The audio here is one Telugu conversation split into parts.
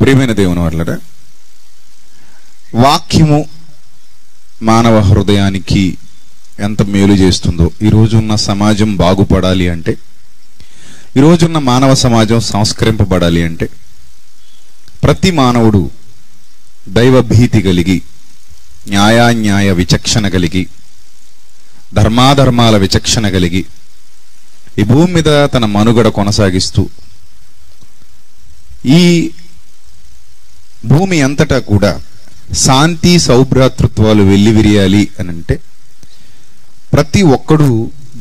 ప్రియమైన దేవుని వాళ్ళరా, వాక్యము మానవ హృదయానికి ఎంత మేలు చేస్తుందో, ఈరోజున్న సమాజం బాగుపడాలి అంటే, ఈరోజున్న మానవ సమాజం సంస్కరింపబడాలి అంటే, ప్రతి మానవుడు దైవభీతి కలిగి, న్యాయాన్యాయ విచక్షణ కలిగి, ధర్మాధర్మాల విచక్షణ కలిగి ఈ భూమి మీద తన మనుగడ కొనసాగిస్తూ ఈ భూమి అంతటా కూడా శాంతి సౌభ్రాతృత్వాలు వెల్లివిరియాలి అని అంటే ప్రతి ఒక్కడు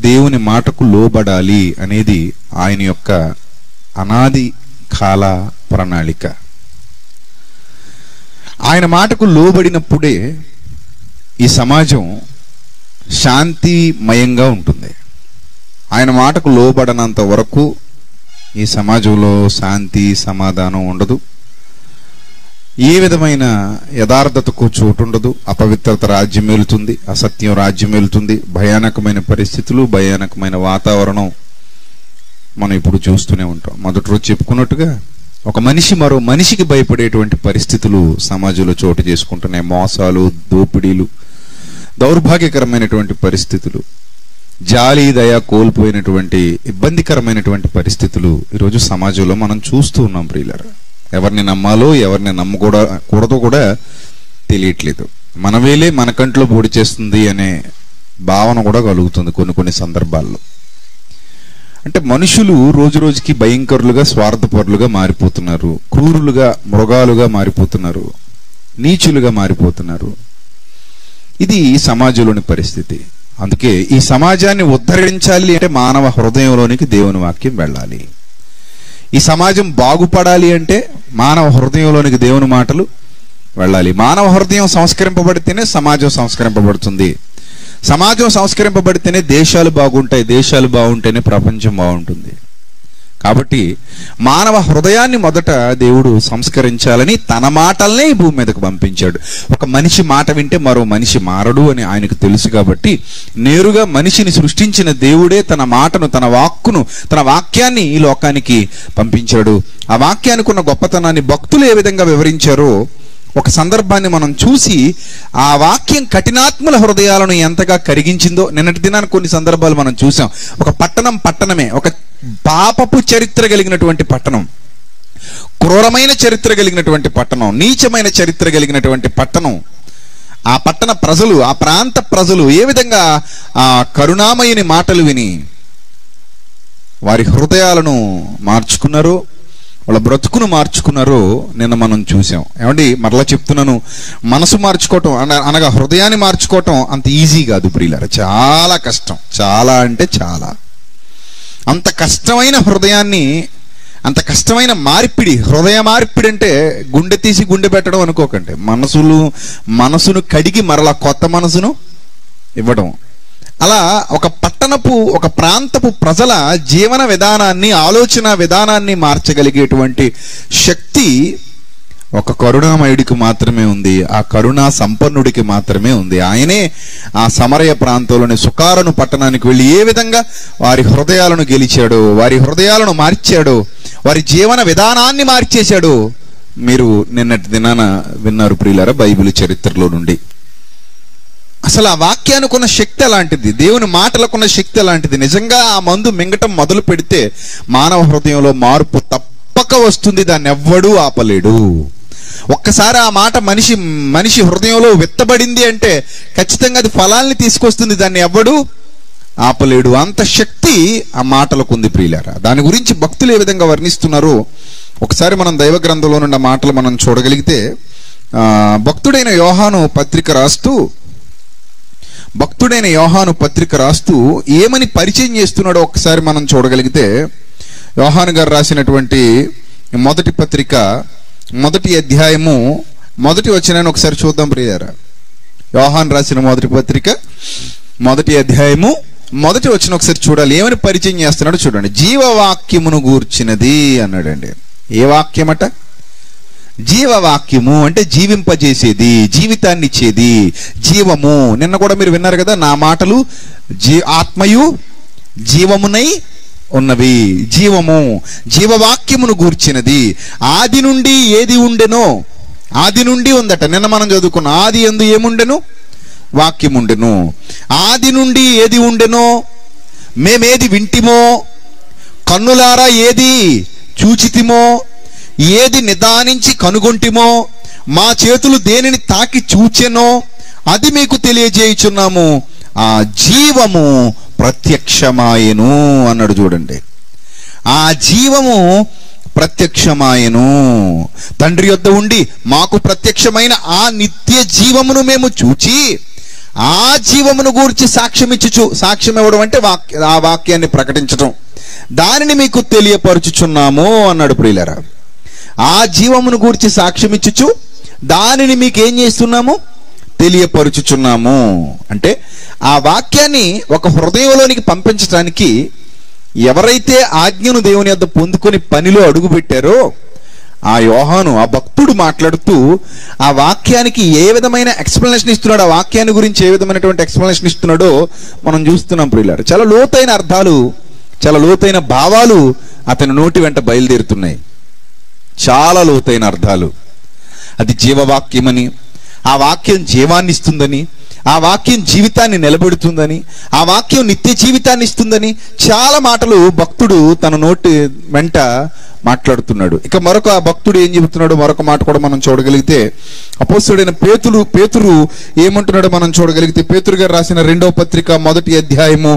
దేవుని మాటకు లోబడాలి అనేది ఆయన యొక్క అనాది కాల ప్రణాళిక. ఆయన మాటకు లోబడినప్పుడే ఈ సమాజం శాంతిమయంగా ఉంటుంది. ఆయన మాటకు లోబడనంత వరకు ఈ సమాజంలో శాంతి సమాధానం ఉండదు, ఏ విధమైన యథార్థతకు చోటు ఉండదు, అపవిత్రత రాజ్యం ఏలుతుంది, అసత్యం రాజ్యం ఏలుతుంది, భయానకమైన పరిస్థితులు, భయానకమైన వాతావరణం మనం ఇప్పుడు చూస్తూనే ఉంటాం. మొదటి రోజు చెప్పుకున్నట్టుగా ఒక మనిషి మరో మనిషికి భయపడేటువంటి పరిస్థితులు సమాజంలో చోటు చేసుకుంటున్నాయి. మోసాలు, దోపిడీలు, దౌర్భాగ్యకరమైనటువంటి పరిస్థితులు, జాలి దయ కోల్పోయినటువంటి ఇబ్బందికరమైనటువంటి పరిస్థితులు ఈరోజు సమాజంలో మనం చూస్తూ ఉన్నాం. ప్రియులారా, ఎవరిని నమ్మాలో ఎవరిని నమ్మకూడదో కూడా తెలియట్లేదు. మన వేలే మన కంట్లో పొడి చేస్తుంది అనే భావన కూడా కలుగుతుంది కొన్ని సందర్భాల్లో. అంటే మనుషులు రోజు రోజుకి భయంకరులుగా, స్వార్థపరులుగా మారిపోతున్నారు, క్రూరులుగా, మృగాలుగా మారిపోతున్నారు, నీచులుగా మారిపోతున్నారు. ఇది సమాజంలోని పరిస్థితి. అందుకే ఈ సమాజాన్ని ఉద్ధరించాలి అంటే మానవ హృదయంలోనికి దేవుని వాక్యం వెళ్ళాలి. ఈ సమాజం బాగుపడాలి అంటే మానవ హృదయంలోనికి దేవుని మాటలు వెళ్ళాలి. మానవ హృదయం సంస్కరింపబడితేనే సమాజం సంస్కరింపబడుతుంది. సమాజం సంస్కరింపబడితేనే దేశాలు బాగుంటాయి, దేశాలు బాగుంటేనే ప్రపంచం బాగుంటుంది. కాబట్టి మానవ హృదయాన్ని మొదట దేవుడు సంస్కరించాలని తన మాటల్నే ఈ భూమి మీదకు పంపించాడు. ఒక మనిషి మాట వింటే మరో మనిషి మారడు అని ఆయనకు తెలుసు. కాబట్టి నేరుగా మనిషిని సృష్టించిన దేవుడే తన మాటను, తన వాక్కును, తన వాక్యాన్ని ఈ లోకానికి పంపించాడు. ఆ వాక్యానికి ఉన్న గొప్పతనాన్ని భక్తులు ఏ విధంగా వివరించారో ఒక సందర్భాన్ని మనం చూసి, ఆ వాక్యం కఠినాత్ముల హృదయాలను ఎంతగా కరిగించిందో నిన్నటి దినాన్ని కొన్ని సందర్భాలు మనం చూసాం. ఒక పట్టణమే ఒక పాపపు చరిత్ర కలిగినటువంటి పట్టణం, క్రూరమైన చరిత్ర కలిగినటువంటి పట్టణం, నీచమైన చరిత్ర కలిగినటువంటి పట్టణం. ఆ పట్టణ ప్రజలు, ఆ ప్రాంత ప్రజలు ఏ విధంగా ఆ కరుణామయుని మాటలు విని వారి హృదయాలను మార్చుకున్నారో, వాళ్ళ బ్రతుకును మార్చుకున్నారో నిన్న మనం చూసాం. ఏమండి, మరలా చెప్తున్నాను, మనసు మార్చుకోవటం అనగా హృదయాన్ని మార్చుకోవటం అంత ఈజీ కాదు ప్రియులారా. చాలా కష్టం, చాలా అంటే చాలా. అంత కష్టమైన హృదయాన్ని, అంత కష్టమైన మార్పిడి, హృదయ మార్పిడి అంటే గుండె తీసి గుండె పెట్టడం అనుకోకండి. మనసును కడిగి మరలా కొత్త మనసును ఇవ్వడం. అలా ఒక ప్రాంతపు ప్రజల జీవన విధానాన్ని, ఆలోచన విధానాన్ని మార్చగలిగేటువంటి శక్తి ఒక కరుణామయుడికి మాత్రమే ఉంది, ఆ కరుణా సంపన్నుడికి మాత్రమే ఉంది. ఆయనే ఆ సమరయ ప్రాంతంలోని సుకారును పట్టణానికి వెళ్ళి ఏ విధంగా వారి హృదయాలను గెలిచాడో, వారి హృదయాలను మార్చాడో, వారి జీవన విధానాన్ని మార్చేశాడో మీరు నిన్నటి దినాన విన్నారు ప్రియులారా, బైబిల్ చరిత్రలో నుండి. అసలు ఆ వాక్యానికి ఉన్న శక్తి అలాంటిది, దేవుని మాటలకున్న శక్తి అలాంటిది. నిజంగా ఆ మందు మింగటం మొదలు పెడితే మానవ హృదయంలో మార్పు తప్పక వస్తుంది, దాన్ని ఎవ్వడూ ఆపలేడు. ఒక్కసారి ఆ మాట మనిషి హృదయంలో విత్తబడింది అంటే ఖచ్చితంగా అది ఫలాల్ని తీసుకొస్తుంది, దాన్ని ఎవ్వడూ ఆపలేడు. అంత శక్తి ఆ మాటలకు ఉంది ప్రియులారా. దాని గురించి భక్తులు ఏ విధంగా వర్ణిస్తున్నారో ఒకసారి మనం దైవ గ్రంథంలో నుండి ఆ మాటలు మనం చూడగలిగితే, భక్తుడైన యోహాను పత్రిక రాస్తూ ఏమని పరిచయం చేస్తున్నాడో ఒకసారి మనం చూడగలిగితే, యోహాను గారు రాసినటువంటి మొదటి పత్రిక 1వ అధ్యాయము 1వ వచనాన్ని ఒకసారి చూద్దాం ప్రియారా. యోహాను రాసిన మొదటి పత్రిక 1వ అధ్యాయము 1వ వచనం ఒకసారి చూడాలి. ఏమని పరిచయం చేస్తున్నాడో చూడండి. జీవవాక్యమును గూర్చినది అన్నాడండి. ఏ వాక్యమట? జీవవాక్యము అంటే జీవింపజేసేది, జీవితాన్ని ఇచ్చేది, జీవము. నిన్న కూడా మీరు విన్నారు కదా, నా మాటలు ఆత్మయు జీవమునై ఉన్నవి. జీవము, జీవవాక్యమును గూర్చినది. ఆది నుండి ఏది ఉండెనో, ఆది నుండి ఉందట. నిన్న మనం చదువుకున్న ఆది యందు ఏముండెను? వాక్యం ఉండెను. ఆది నుండి ఏది ఉండెనో, మేమేది వింటిమో, కన్నులారా ఏది చూచితిమో, ఏది నిదానించి కనుగొంటిమో, మా చేతులు దేనిని తాకి చూచెనో అది మీకు తెలియజేయుచున్నాము. ఆ జీవము ప్రత్యక్షమాయెను అన్నాడు. చూడండి, ఆ జీవము ప్రత్యక్షమాయెను. తండ్రి యొద్ద ఉండి మాకు ప్రత్యక్షమైన ఆ నిత్య జీవమును మేము చూచి ఆ జీవమును గూర్చి సాక్ష్యం ఇవ్వడం అంటే ఆ వాక్యాన్ని ప్రకటించడం, దానిని మీకు తెలియపరచుచున్నాము అన్నాడు. ప్రియులారా, ఆ జీవమును గూర్చి సాక్ష్యం ఇచ్చుచు దానిని మీకు ఏం చేస్తున్నాము? తెలియపరుచుచున్నాము. అంటే ఆ వాక్యాన్ని ఒక హృదయంలోనికి పంపించడానికి ఎవరైతే ఆజ్ఞను దేవుని యొద్ద పొందుకొని పనిలో అడుగు పెట్టారో ఆ యోహాను, ఆ భక్తుడు మాట్లాడుతూ ఆ వాక్యానికి ఏ విధమైన ఎక్స్ప్లెనేషన్ ఇస్తున్నాడు, ఆ వాక్యాన్ని గురించి ఏ విధమైనటువంటి ఎక్స్ప్లెనేషన్ ఇస్తున్నాడో మనం చూస్తున్నాం. ప్రియులారా, చాలా లోతైన అర్థాలు, చాలా లోతైన భావాలు అతని నోటి వెంట బయలుదేరుతున్నాయి. చాలా లోతైన అర్థాలు. అది జీవవాక్యమని, ఆ వాక్యం జీవాన్ని ఇస్తుందని, ఆ వాక్యం జీవితాన్ని నిలబెడుతుందని, ఆ వాక్యం నిత్య జీవితాన్ని ఇస్తుందని చాలా మాటలు భక్తుడు తన నోటి వెంట మాట్లాడుతున్నాడు. ఇక మరొక భక్తుడు ఏం చెబుతున్నాడు, మరొక మాట కూడా మనం చూడగలిగితే, అపోస్తలుడైన పేతురు ఏమంటున్నాడో మనం చూడగలిగితే, పేతురు గారు రాసిన 2వ పత్రిక 1వ అధ్యాయము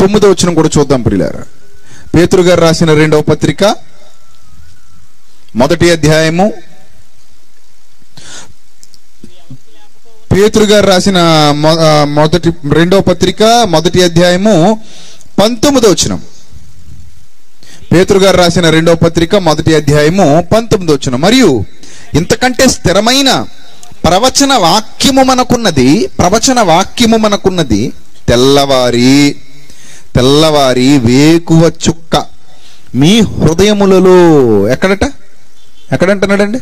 9వ వచనం కూడా చూద్దాం. ప్రియులారా, పేతురు గారు రాసిన 2వ పత్రిక 1వ అధ్యాయము, పేతురు గారు రాసిన 2వ పత్రిక 1వ అధ్యాయము 19వ వచనం. పేతురు గారు రాసిన 2వ పత్రిక 1వ అధ్యాయము 19వ వచనం. మరియు ఇంతకంటే స్థిరమైన ప్రవచన వాక్యము మనకున్నది, తెల్లవారి వేకువ చుక్క మీ హృదయములలో. ఎక్కడంటున్నాడండి?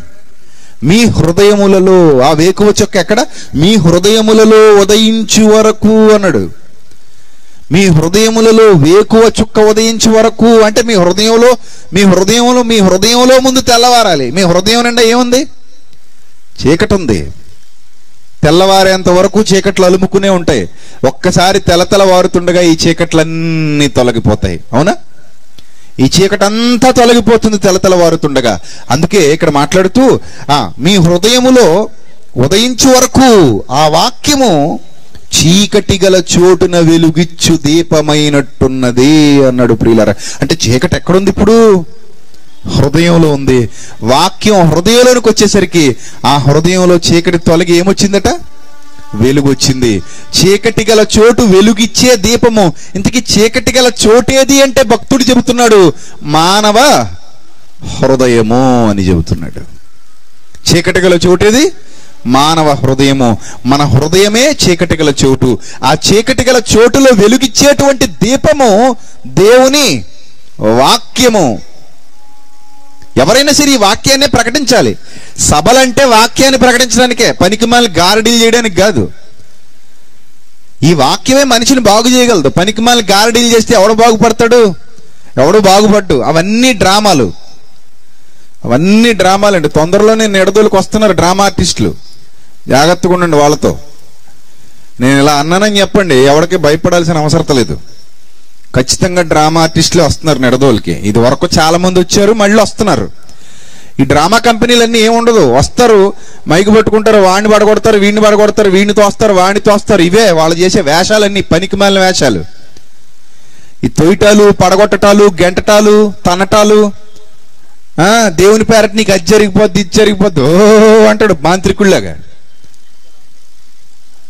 మీ హృదయములలో. ఆ వేకువ చుక్క ఎక్కడ? మీ హృదయములలో ఉదయించు వరకు అన్నాడు. మీ హృదయములలో వేకువ చుక్క ఉదయించు వరకు అంటే మీ హృదయంలో ముందు తెల్లవారాలి. మీ హృదయం నిండా ఏముంది? చీకటి ఉంది. తెల్లవారేంత వరకు చీకట్లు అలుముకునే ఉంటాయి. ఒక్కసారి తెల్లవారుతుండగా ఈ చీకట్లన్నీ తొలగిపోతాయి. అవునా? ఈ చీకటి అంతా తొలగిపోతుంది తెల్లవారుతుండగా. అందుకే ఇక్కడ మాట్లాడుతూ మీ హృదయములో ఉదయించు వరకు ఆ వాక్యము చీకటి గల చోటున వెలుగిచ్చు దీపమైనట్టున్నది అన్నాడు. ప్రియులారా, అంటే చీకటి ఎక్కడుంది? ఇప్పుడు హృదయంలో ఉంది. వాక్యం హృదయంలోనికి వచ్చేసరికి ఆ హృదయంలో చీకటి తొలగి ఏమొచ్చిందట? వెలుగు వచ్చింది. చీకటి గల చోటు వెలుగిచ్చే దీపము. ఇంతకీ చీకటి గల చోటేది అంటే భక్తుడు చెబుతున్నాడు మానవ హృదయము అని చెబుతున్నాడు. చీకటి గల చోటేది? మానవ హృదయము. మన హృదయమే చీకటి గల చోటు. ఆ చీకటి గల చోటులో వెలుగిచ్చేటువంటి దీపము దేవుని వాక్యము. ఎవరైనా సరే ఈ వాక్యాన్ని ప్రకటించాలి. సభలంటే వాక్యాన్ని ప్రకటించడానికే, పనికిమాలిన గారడీలు చేయడానికి కాదు. ఈ వాక్యమే మనిషిని బాగు చేయగలదు. పనికిమాలిన గారడీలు చేస్తే ఎవడు బాగుపడతాడు? ఎవడు బాగుపడ్డు. అవన్నీ డ్రామాలండి. తొందరలోనే నిడదోలకు వస్తున్నారు డ్రామా ఆర్టిస్టులు. జాగ్రత్తగా ఉండండి వాళ్ళతో. నేను ఇలా అన్నానని చెప్పండి, ఎవరికి భయపడాల్సిన అవసరం లేదు. ఖచ్చితంగా డ్రామా ఆర్టిస్టులే వస్తున్నారు నిడదోలకి. ఇది వరకు చాలా మంది వచ్చారు, మళ్ళీ వస్తున్నారు. ఈ డ్రామా కంపెనీలన్నీ ఏముండదు, వస్తారు, మైకు పట్టుకుంటారు, వాడిని పడగొడతారు, వీడిని పడగొడతారు, వీడిని తోస్తారు, వాడిని తోస్తారు. ఇవే వాళ్ళు చేసే వేషాలన్నీ, పనికిమాలిన వేషాలు. ఈ తొయ్యటాలు, పడగొట్టటాలు, గెంటటాలు, తనటాలు, దేవుని పేరట నీకు అది జరిగిపోద్ది, ఇది జరిగిపోద్ది అంటాడు మాంత్రికుల్లాగా.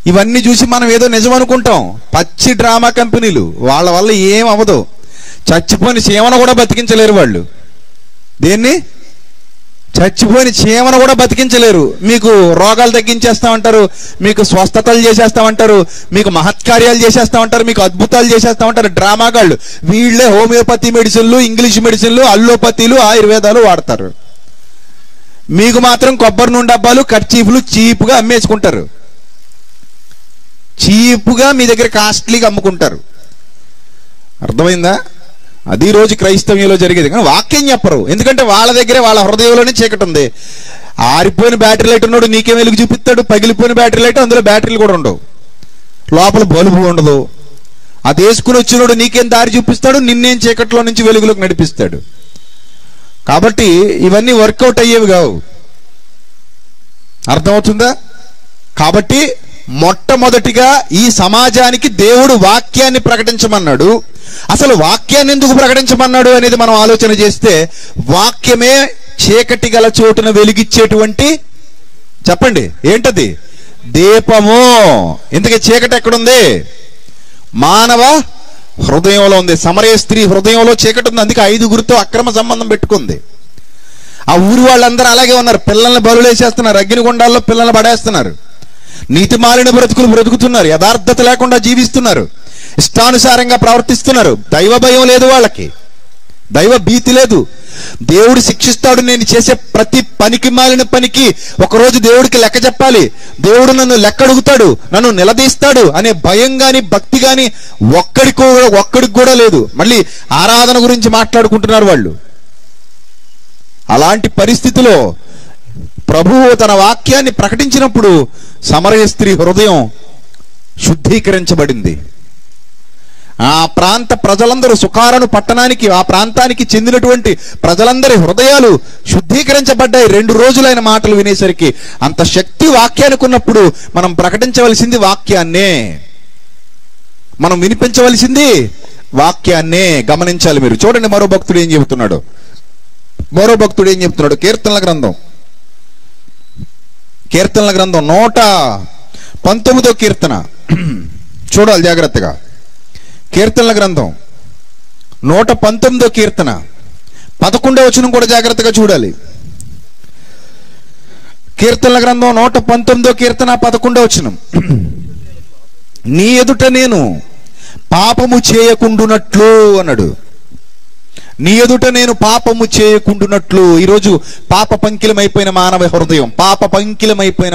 ఇవన్నీ చూసి మనం ఏదో నిజం అనుకుంటాం. పచ్చి డ్రామా కంపెనీలు. వాళ్ళ వల్ల ఏం అవ్వదు. చచ్చిపోయిన చీమను కూడా బతికించలేరు వాళ్ళు. దేన్ని? చచ్చిపోయిన చీమను కూడా బతికించలేరు. మీకు రోగాలు తగ్గించేస్తామంటారు, మీకు స్వస్థతలు చేసేస్తామంటారు, మీకు మహత్కార్యాలు చేసేస్తామంటారు, మీకు అద్భుతాలు చేసేస్తామంటారు డ్రామాగాళ్ళు. వీళ్ళే హోమియోపతి మెడిసిన్లు, ఇంగ్లీష్ మెడిసిన్లు, అల్లోపతిలు, ఆయుర్వేదాలు వాడతారు. మీకు మాత్రం కొబ్బరి నూనె డబ్బాలు, కర్చీఫ్లు చీప్గా అమ్మేసుకుంటారు. చీప్గా మీ దగ్గర కాస్ట్లీగా అమ్ముకుంటారు. అర్థమైందా? అది రోజు క్రైస్తవ్యంలో జరిగేది. కానీ వాక్యం చెప్పరు, ఎందుకంటే వాళ్ళ దగ్గరే వాళ్ళ హృదయంలోనే చీకటి ఉంది. ఆరిపోయిన బ్యాటరీ లైట్ ఉన్నాడు నీకేం వెలుగు చూపిస్తాడు? పగిలిపోయిన బ్యాటరీ లైట్, అందులో బ్యాటరీలు కూడా ఉండవు, లోపల బల్బు ఉండదు. అది వేసుకుని వచ్చినోడు నీకేం దారి చూపిస్తాడు? నిన్నేం చీకట్లో నుంచి వెలుగులోకి నడిపిస్తాడు. కాబట్టి ఇవన్నీ వర్కౌట్ అయ్యేవి కావు. అర్థమవుతుందా? కాబట్టి మొట్టమొదటిగా ఈ సమాజానికి దేవుడు వాక్యాన్ని ప్రకటించమన్నాడు. అసలు వాక్యాన్ని ఎందుకు ప్రకటించమన్నాడు అనేది మనం ఆలోచన చేస్తే, వాక్యమే చీకటి గల చోటున వెలిగిచ్చేటువంటి, చెప్పండి ఏంటది? దీపము. ఇంతకీ చీకటి ఎక్కడుంది? మానవ హృదయంలో ఉంది. సమరయ స్త్రీ హృదయంలో చీకటి ఉంది, అందుకే 5గురితో అక్రమ సంబంధం పెట్టుకుంది. ఆ ఊరి వాళ్ళందరూ అలాగే ఉన్నారు, పిల్లల్ని బలులేసేస్తున్నారు, అగ్నిగుండాల్లో పిల్లల్ని పడేస్తున్నారు, నీతి మాలిన బ్రతుకులు బ్రతుకుతున్నారు, యథార్థత లేకుండా జీవిస్తున్నారు, ఇష్టానుసారంగా ప్రవర్తిస్తున్నారు. దైవ భయం లేదు వాళ్ళకి, దైవ భీతి లేదు. దేవుడు శిక్షిస్తాడు, నేను చేసే ప్రతి పనికి మాలిన పనికి ఒకరోజు దేవుడికి లెక్క చెప్పాలి, దేవుడు నన్ను లెక్క అడుగుతాడు, నన్ను నిలదీస్తాడు అనే భయం గాని భక్తి గాని ఒక్కడికి కూడా లేదు. మళ్ళీ ఆరాధన గురించి మాట్లాడుకుంటున్నారు వాళ్ళు. అలాంటి పరిస్థితిలో ప్రభువు తన వాక్యాన్ని ప్రకటించినప్పుడు సమరయ స్త్రీ హృదయం శుద్ధీకరించబడింది. ఆ ప్రాంత ప్రజలందరూ, సుకారను పట్టణానికి ఆ ప్రాంతానికి చెందినటువంటి ప్రజలందరి హృదయాలు శుద్ధీకరించబడ్డాయి 2 రోజులైన మాటలు వినేసరికి. అంత శక్తి వాక్యానికి ఉన్నప్పుడు మనం ప్రకటించవలసింది వాక్యాన్నే, మనం వినిపించవలసింది వాక్యాన్నే. గమనించాలి మీరు. చూడండి మరో భక్తుడు ఏం చెబుతున్నాడు. కీర్తనల గ్రంథం 119వ కీర్తన చూడాలి జాగ్రత్తగా. కీర్తనల గ్రంథం 119వ కీర్తన 11వ వచనం కూడా జాగ్రత్తగా చూడాలి. కీర్తనల గ్రంథం 119వ కీర్తన 11వ వచనం. నీ ఎదుట నేను పాపము చేయకుండునట్లు అన్నాడు. నీ ఎదుట నేను పాపము చేయకుండునట్లు. ఈరోజు పాప పంకిలమైపోయిన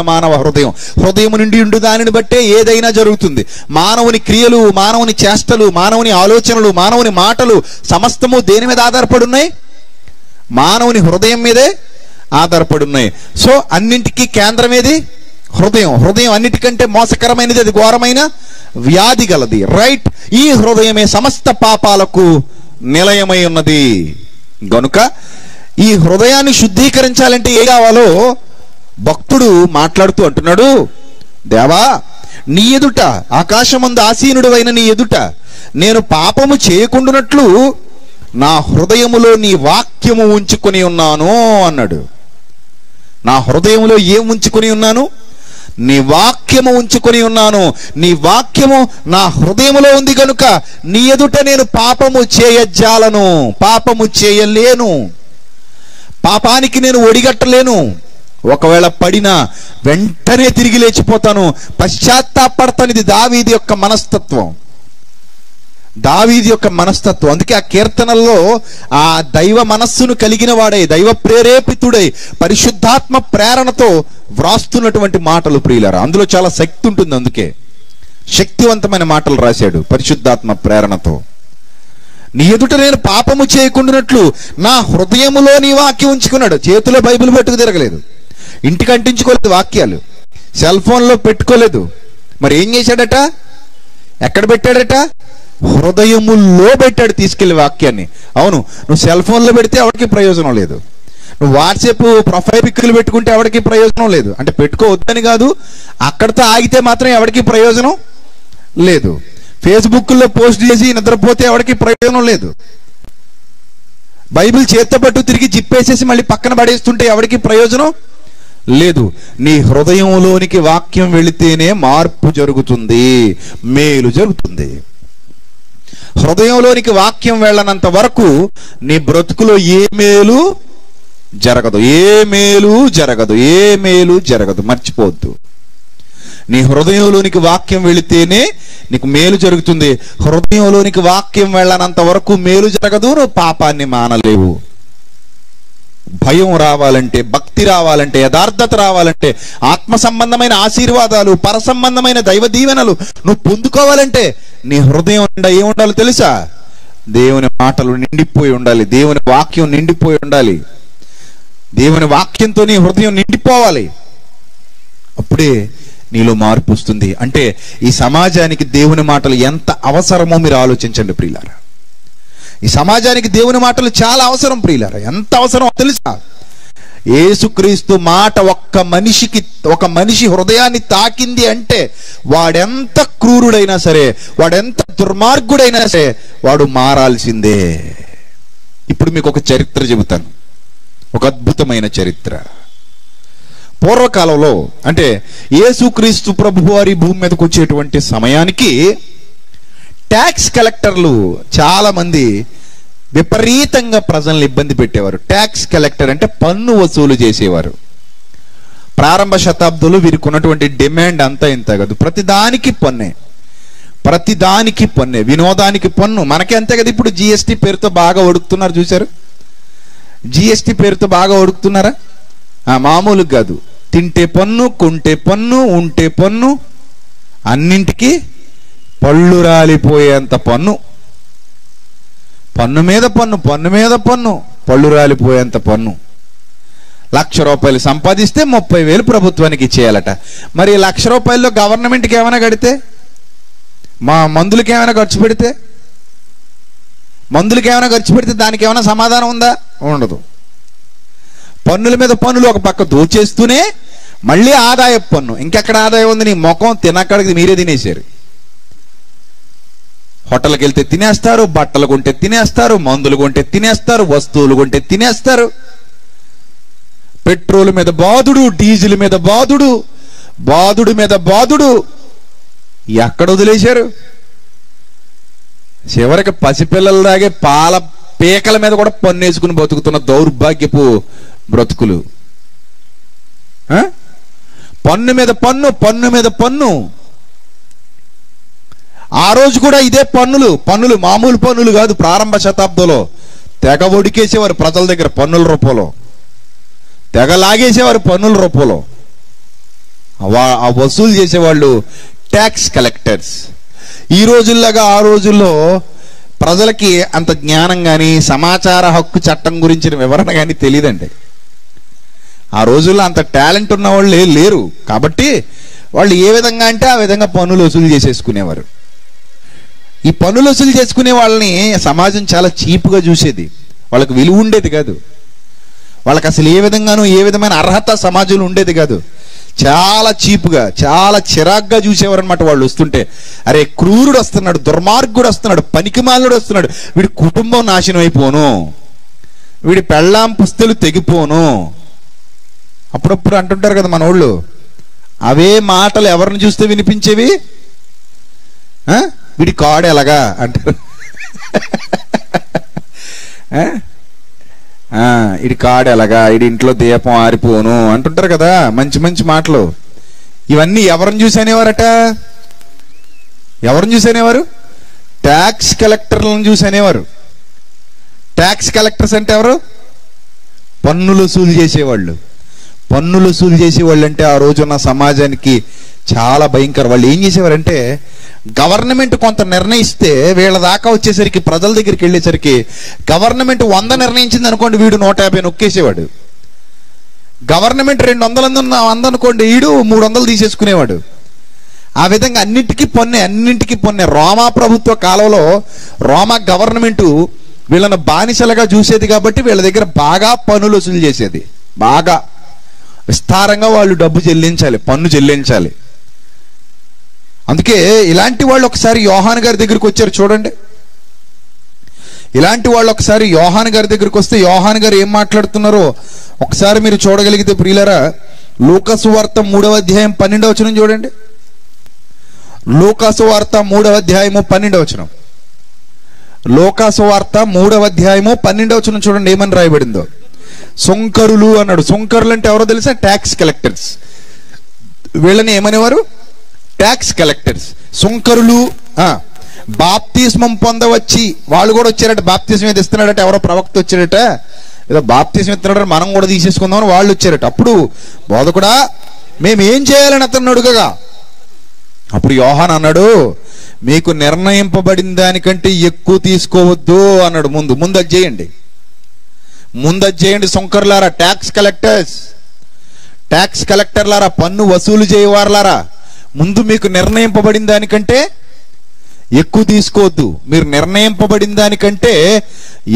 మానవ హృదయం, హృదయం నుండి ఉండు దానిని బట్టే ఏదైనా జరుగుతుంది. మానవుని క్రియలు, మానవుని చేష్టలు, మానవుని ఆలోచనలు, మానవుని మాటలు సమస్తము దేని మీద ఆధారపడి ఉన్నాయి? మానవుని హృదయం మీదే ఆధారపడి ఉన్నాయి. సో అన్నింటికీ కేంద్రం ఏది? హృదయం. హృదయం అన్నిటికంటే మోసకరమైనది, అది ఘోరమైన వ్యాధి గలది. రైట్? ఈ హృదయమే సమస్త పాపాలకు నిలయమై ఉన్నది. గనుక ఈ హృదయాన్ని శుద్ధీకరించాలంటే ఏ కావాలో భక్తుడు మాట్లాడుతూ అంటున్నాడు, దేవా నీ ఎదుట, ఆకాశమందు ఆసీనుడవైన నీ ఎదుట నేను పాపము చేయకుండునట్లు నా హృదయములో నీ వాక్యము ఉంచుకొని ఉన్నాను అన్నాడు. నా హృదయములో ఏం ఉంచుకొని ఉన్నాను? నీ వాక్యము ఉంచుకొని ఉన్నాను. నీ వాక్యము నా హృదయములో ఉంది గనుక నీ ఎదుట నేను పాపము చేయజాలను, పాపము చేయలేను, పాపానికి నేను ఒడిగట్టలేను. ఒకవేళ పడినా వెంటనే తిరిగి లేచిపోతాను, పశ్చాత్తాపడతాను. ఇది దావీదు యొక్క మనస్తత్వం, దావీదు యొక్క మనస్తత్వం. అందుకే ఆ కీర్తనల్లో ఆ దైవ మనస్సును కలిగిన వాడై, దైవ ప్రేరేపితుడై, పరిశుద్ధాత్మ ప్రేరణతో వ్రాస్తున్నటువంటి మాటలు ప్రియులారా. అందులో చాలా శక్తి ఉంటుంది, అందుకే శక్తివంతమైన మాటలు రాశాడు పరిశుద్ధాత్మ ప్రేరణతో. నీ ఎదుట నేను పాపము చేయకుండానట్లు నా హృదయములో నీ వాక్యం ఉంచుకున్నాడు. చేతిలో బైబిల్ పట్టుకు తిరగలేదు, ఇంటికి అంటించుకోలేదు, వాక్యాలు సెల్ ఫోన్లో పెట్టుకోలేదు. మరి ఏం చేశాడట? ఎక్కడ పెట్టాడట? హృదయములో పెట్టాడు తీసుకెళ్లి వాక్యాన్ని. అవును, నువ్వు సెల్ ఫోన్లో పెడితే ఎవరికి ప్రయోజనం లేదు, నువ్వు వాట్సాప్ ప్రొఫైల్ పిక్కులు పెట్టుకుంటే ఎవరికి ప్రయోజనం లేదు. అంటే పెట్టుకోవద్దని కాదు, అక్కడితో ఆగితే మాత్రం ఎవరికి ప్రయోజనం లేదు. ఫేస్బుక్లో పోస్ట్ చేసి నిద్రపోతే ఎవరికి ప్రయోజనం లేదు. బైబిల్ చేత్తో పట్టు తిరిగి జిప్పేసేసి మళ్ళీ పక్కన పడేస్తుంటే ఎవరికి ప్రయోజనం లేదు. నీ హృదయంలోనికి వాక్యం వెళితేనే మార్పు జరుగుతుంది, మేలు జరుగుతుంది. హృదయంలోనికి వాక్యం వెళ్ళనంత వరకు నీ బ్రతుకులో ఏ మేలు జరగదు, ఏ మేలు జరగదు, ఏ మేలు జరగదు. మర్చిపోవద్దు, నీ హృదయంలోనికి వాక్యం వెళితేనే నీకు మేలు జరుగుతుంది. హృదయంలోనికి వాక్యం వెళ్ళనంత వరకు మేలు జరగదు, నువ్వు పాపాన్ని మానలేవు. భయం రావాలంటే, భక్తి రావాలంటే, యథార్థత రావాలంటే, ఆత్మ సంబంధమైన ఆశీర్వాదాలు, పర సంబంధమైన దైవ దీవెనలు నువ్వు పొందుకోవాలంటే నీ హృదయం నిండా ఏముండాలో తెలుసా? దేవుని మాటలు నిండిపోయి ఉండాలి, దేవుని వాక్యం నిండిపోయి ఉండాలి, దేవుని వాక్యంతో నీ హృదయం నిండిపోవాలి. అప్పుడే నీలో మార్పు వస్తుంది. అంటే ఈ సమాజానికి దేవుని మాటలు ఎంత అవసరమో మీరు ఆలోచించండి ప్రియులారా. ఈ సమాజానికి దేవుని మాటలు చాలా అవసరం ప్రియులారా. ఎంత అవసరం తెలుసా? యేసుక్రీస్తు మాట ఒక మనిషి హృదయాన్ని తాకింది అంటే వాడెంత క్రూరుడైనా సరే, వాడెంత దుర్మార్గుడైనా సరే వాడు మారాల్సిందే. ఇప్పుడు మీకు ఒక చరిత్ర చెబుతాను, ఒక అద్భుతమైన చరిత్ర. పూర్వకాలంలో అంటే యేసుక్రీస్తు ప్రభువు వారి భూమి మీదకి వచ్చేటువంటి సమయానికి ట్యాక్స్ కలెక్టర్లు చాలా మంది విపరీతంగా ప్రజల్ని ఇబ్బంది పెట్టేవారు. ట్యాక్స్ కలెక్టర్ అంటే పన్ను వసూలు చేసేవారు. ప్రారంభ శతాబ్దంలో వీరికి ఉన్నటువంటి డిమాండ్ అంతా ఇంత కాదు, ప్రతిదానికి పన్నే, ప్రతిదానికి పన్నే, వినోదానికి పన్ను. మనకి అంతే కదా. ఇప్పుడు జిఎస్టీ పేరుతో బాగా ఒడుకుతున్నారు, చూశారు? జిఎస్టీ పేరుతో బాగా ఒడుకుతున్నారా? మామూలుగా కాదు. తింటే పన్ను, కొంటే పన్ను, ఉంటే పన్ను, అన్నింటికి పళ్ళు రాలిపోయేంత పన్ను, పన్ను మీద పన్ను, పన్ను మీద పన్ను, పళ్ళు రాలిపోయేంత పన్ను. ₹1,00,000 సంపాదిస్తే 30,000 ప్రభుత్వానికి ఇచ్చేయాలట. మరి ₹1,00,000 గవర్నమెంట్కి ఏమైనా కడితే, మా మందులకి ఏమైనా ఖర్చు పెడితే, దానికి ఏమైనా సమాధానం ఉందా? ఉండదు. పన్నుల మీద పన్నులు ఒక పక్క దోచేస్తూనే మళ్ళీ ఆదాయ పన్ను. ఇంకెక్కడ ఆదాయం ఉంది? నీ ముఖం తినక్కడికి మీరే తినేశారు. హోటల్కి వెళ్తే తినేస్తారు, బట్టలు కొంటే తినేస్తారు, మందులు కొంటే తినేస్తారు, వస్తువులు కొంటే తినేస్తారు. పెట్రోల్ మీద బాదుడు, డీజిల్ మీద బాదుడు, బాదుడు మీద బాదుడు. ఎక్కడ వదిలేశారు? చివరికి పసిపిల్లలలాగే పాల పీకల మీద కూడా పన్ను వేసుకుని బతుకుతున్న దౌర్భాగ్యపు బ్రతుకులు. పన్ను మీద పన్ను, పన్ను మీద పన్ను. ఆ రోజు కూడా ఇదే పన్నులు మామూలు పన్నులు కాదు. ప్రారంభ శతాబ్దంలో తెగ ఒడికేసేవారు ప్రజల దగ్గర పన్నుల రూపంలో, తెగ లాగేసేవారు పన్నుల రూపంలో. ఆ వసూలు చేసేవాళ్ళు ట్యాక్స్ కలెక్టర్స్. ఈ రోజుల్లాగా ఆ రోజుల్లో ప్రజలకి అంత జ్ఞానం కానీ, సమాచార హక్కు చట్టం గురించిన వివరణ కానీ తెలియదండి. ఆ రోజుల్లో అంత టాలెంట్ ఉన్న వాళ్ళు లేరు. కాబట్టి వాళ్ళు ఏ విధంగా అంటే ఆ విధంగా పన్నులు వసూలు చేసేసుకునేవారు. ఈ పన్నులు వసూలు చేసుకునే వాళ్ళని సమాజం చాలా చీప్గా చూసేది, వాళ్ళకి విలువ ఉండేది కాదు. వాళ్ళకి అసలు ఏ విధమైన అర్హత సమాజంలో ఉండేది కాదు. చాలా చీపుగా, చాలా చిరాగ్గా చూసేవారు అనమాట. వాళ్ళు వస్తుంటే, అరే క్రూరుడు వస్తున్నాడు, దుర్మార్గుడు వస్తున్నాడు, పనికిమాలుడు వస్తున్నాడు, వీడి కుటుంబం నాశనం అయిపోను, వీడి పెళ్ళాం పుస్తలు తెగిపోను. అప్పుడప్పుడు అంటుంటారు కదా మన వాళ్ళు. అవే మాటలు ఎవరిని చూస్తే వినిపించేవి? వీడి కాడు ఎలాగా అంటారు, ఇడి కాడు ఎలాగా, ఇడి ఇంట్లో దీపం ఆరిపోను అంటుంటారు కదా, మంచి మంచి మాటలు. ఇవన్నీ ఎవరిని చూసనేవారట? ఎవరిని చూసనేవారు? ట్యాక్స్ కలెక్టర్లను చూసనేవారు. ట్యాక్స్ కలెక్టర్స్ అంటే ఎవరు? పన్నులు వసూలు చేసేవాళ్ళు. పన్నులు వసూలు చేసేవాళ్ళు అంటే ఆ రోజున్న సమాజానికి చాలా భయంకర. వాళ్ళు ఏం చేసేవారంటే, గవర్నమెంట్ కొంత నిర్ణయిస్తే వీళ్ళ దాకా వచ్చేసరికి, ప్రజల దగ్గరికి వెళ్ళేసరికి గవర్నమెంట్ 100 నిర్ణయించింది అనుకోండి, వీడు 150 నొక్కేసేవాడు. గవర్నమెంట్ 200 అనుకోండి, వీడు 300 తీసేసుకునేవాడు. ఆ విధంగా అన్నింటికీ పన్నే. రోమా ప్రభుత్వ కాలంలో రోమా గవర్నమెంట్ వీళ్ళను బానిసలుగా చూసేది కాబట్టి వీళ్ళ దగ్గర బాగా పన్నులు వసూలు చేసేది. బాగా విస్తారంగా వాళ్ళు డబ్బు చెల్లించాలి, పన్ను చెల్లించాలి. అందుకే ఇలాంటి వాళ్ళు ఒకసారి యోహాను గారి దగ్గరికి వచ్చారు. చూడండి, ఇలాంటి వాళ్ళు ఒకసారి యోహాను గారి దగ్గరికి వస్తే యోహాను గారు ఏం మాట్లాడుతున్నారో ఒకసారి మీరు చూడగలిగితే ప్రియులారా, లూకాసు వార్త 3వ అధ్యాయం 12వ వచనం చూడండి. లూకాసు వార్త 3వ అధ్యాయము 12వ వచనం. లూకాసు వార్త 3వ అధ్యాయము 12వ వచనం చూడండి ఏమని రాయబడిందో. సుంకరులు అన్నాడు. సుంకరులు అంటే ఎవరో తెలుసా? Tax collectors. వీళ్ళని ఏమనేవారు? Tax collectors. సుంకరులు. బాప్తిస్మం పొందవచ్చి వాళ్ళు కూడా వచ్చారట. బాప్తిస్మం ఏది ఇస్తున్నాడట, ఎవరో ప్రవక్త వచ్చారట, ఏదో బాప్తిస్మం ఇస్తున్నాడట, మనం కూడా తీసేసుకుందామని వాళ్ళు వచ్చారట. అప్పుడు బోధకుడా మేము ఏం చేయాలని అతను అడుగగా, అప్పుడు యోహాను అన్నాడు, మీకు నిర్ణయింపబడిన దానికంటే ఎక్కువ తీసుకోవద్దు అన్నాడు. ముందు అది చేయండి, సుంకర్లారా, ట్యాక్స్ కలెక్టర్లారా, పన్ను వసూలు చేయవారులారా, ముందు మీకు నిర్ణయింపబడిన దానికంటే ఎక్కువ తీసుకోవద్దు. మీరు నిర్ణయింపబడిన దానికంటే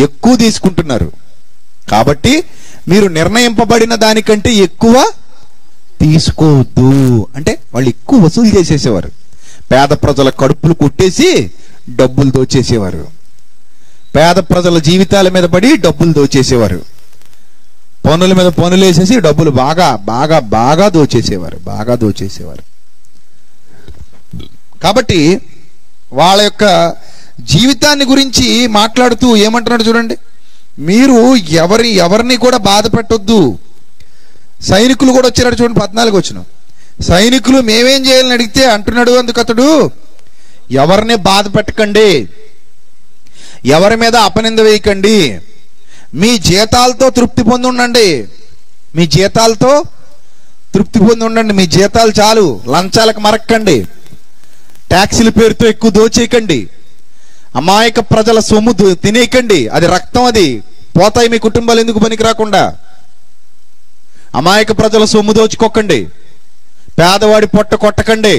ఎక్కువ తీసుకుంటున్నారు కాబట్టి మీరు నిర్ణయింపబడిన దానికంటే ఎక్కువ తీసుకోవద్దు. అంటే వాళ్ళు ఎక్కువ వసూలు చేసేసేవారు. పేద ప్రజల కడుపులు కొట్టేసి డబ్బులు దోచేసేవారు. పేద ప్రజల జీవితాల మీద పడి డబ్బులు దోచేసేవారు. పనుల మీద పనులు వేసేసి డబ్బులు బాగా దోచేసేవారు. కాబట్టి వాళ్ళ యొక్క జీవితాన్ని గురించి మాట్లాడుతూ ఏమంటున్నాడు చూడండి, మీరు ఎవరిని కూడా బాధ పెట్టొద్దు. సైనికులు కూడా వచ్చారు చూడండి, 14 వచనం. సైనికులు మేమేం చేయాలని అడిగితే అంటున్నాడు అందుకతడు, ఎవరిని బాధ పెట్టకండి, ఎవరి మీద అపనింద వేయకండి, మీ జీతాలతో తృప్తి పొంది ఉండండి. మీ జీతాలు చాలు, లంచాలకు మరక్కండి, ట్యాక్సీల పేరుతో ఎక్కువ దోచేయకండి, అమాయక ప్రజల సొమ్ము తినేయకండి. అది రక్తం, అది పోతాయి మీ కుటుంబాలు ఎందుకు పనికి రాకుండా. అమాయక ప్రజల సొమ్ము దోచుకోకండి, పేదవాడి పొట్ట కొట్టకండి,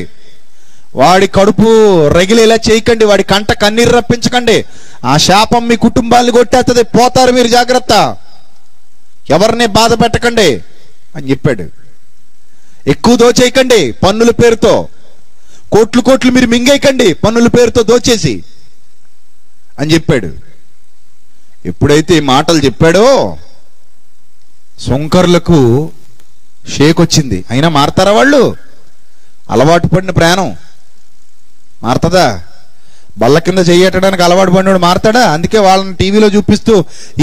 వాడి కడుపు రగిలేలా చేయకండి, వాడి కంట కన్నీరు రప్పించకండి. ఆ శాపం మీ కుటుంబాన్ని కొట్టేస్తుంది, పోతారు మీరు, జాగ్రత్త. ఎవరిని బాధ పెట్టకండి అని చెప్పాడు. ఎక్కువ దోచేయకండి పన్నుల పేరుతో, కోట్లు మీరు మింగేయకండి పన్నుల పేరుతో దోచేసి అని చెప్పాడు. ఎప్పుడైతే ఈ మాటలు చెప్పాడో సుంకర్లకు షేక్ వచ్చింది. అయినా మారతారా వాళ్ళు? అలవాటు పడిన ప్రయాణం మారుతుందా? బల్ల కింద చెయ్యటానికి అలవాటు పడినోడు మారతాడా? అందుకే వాళ్ళని టీవీలో చూపిస్తూ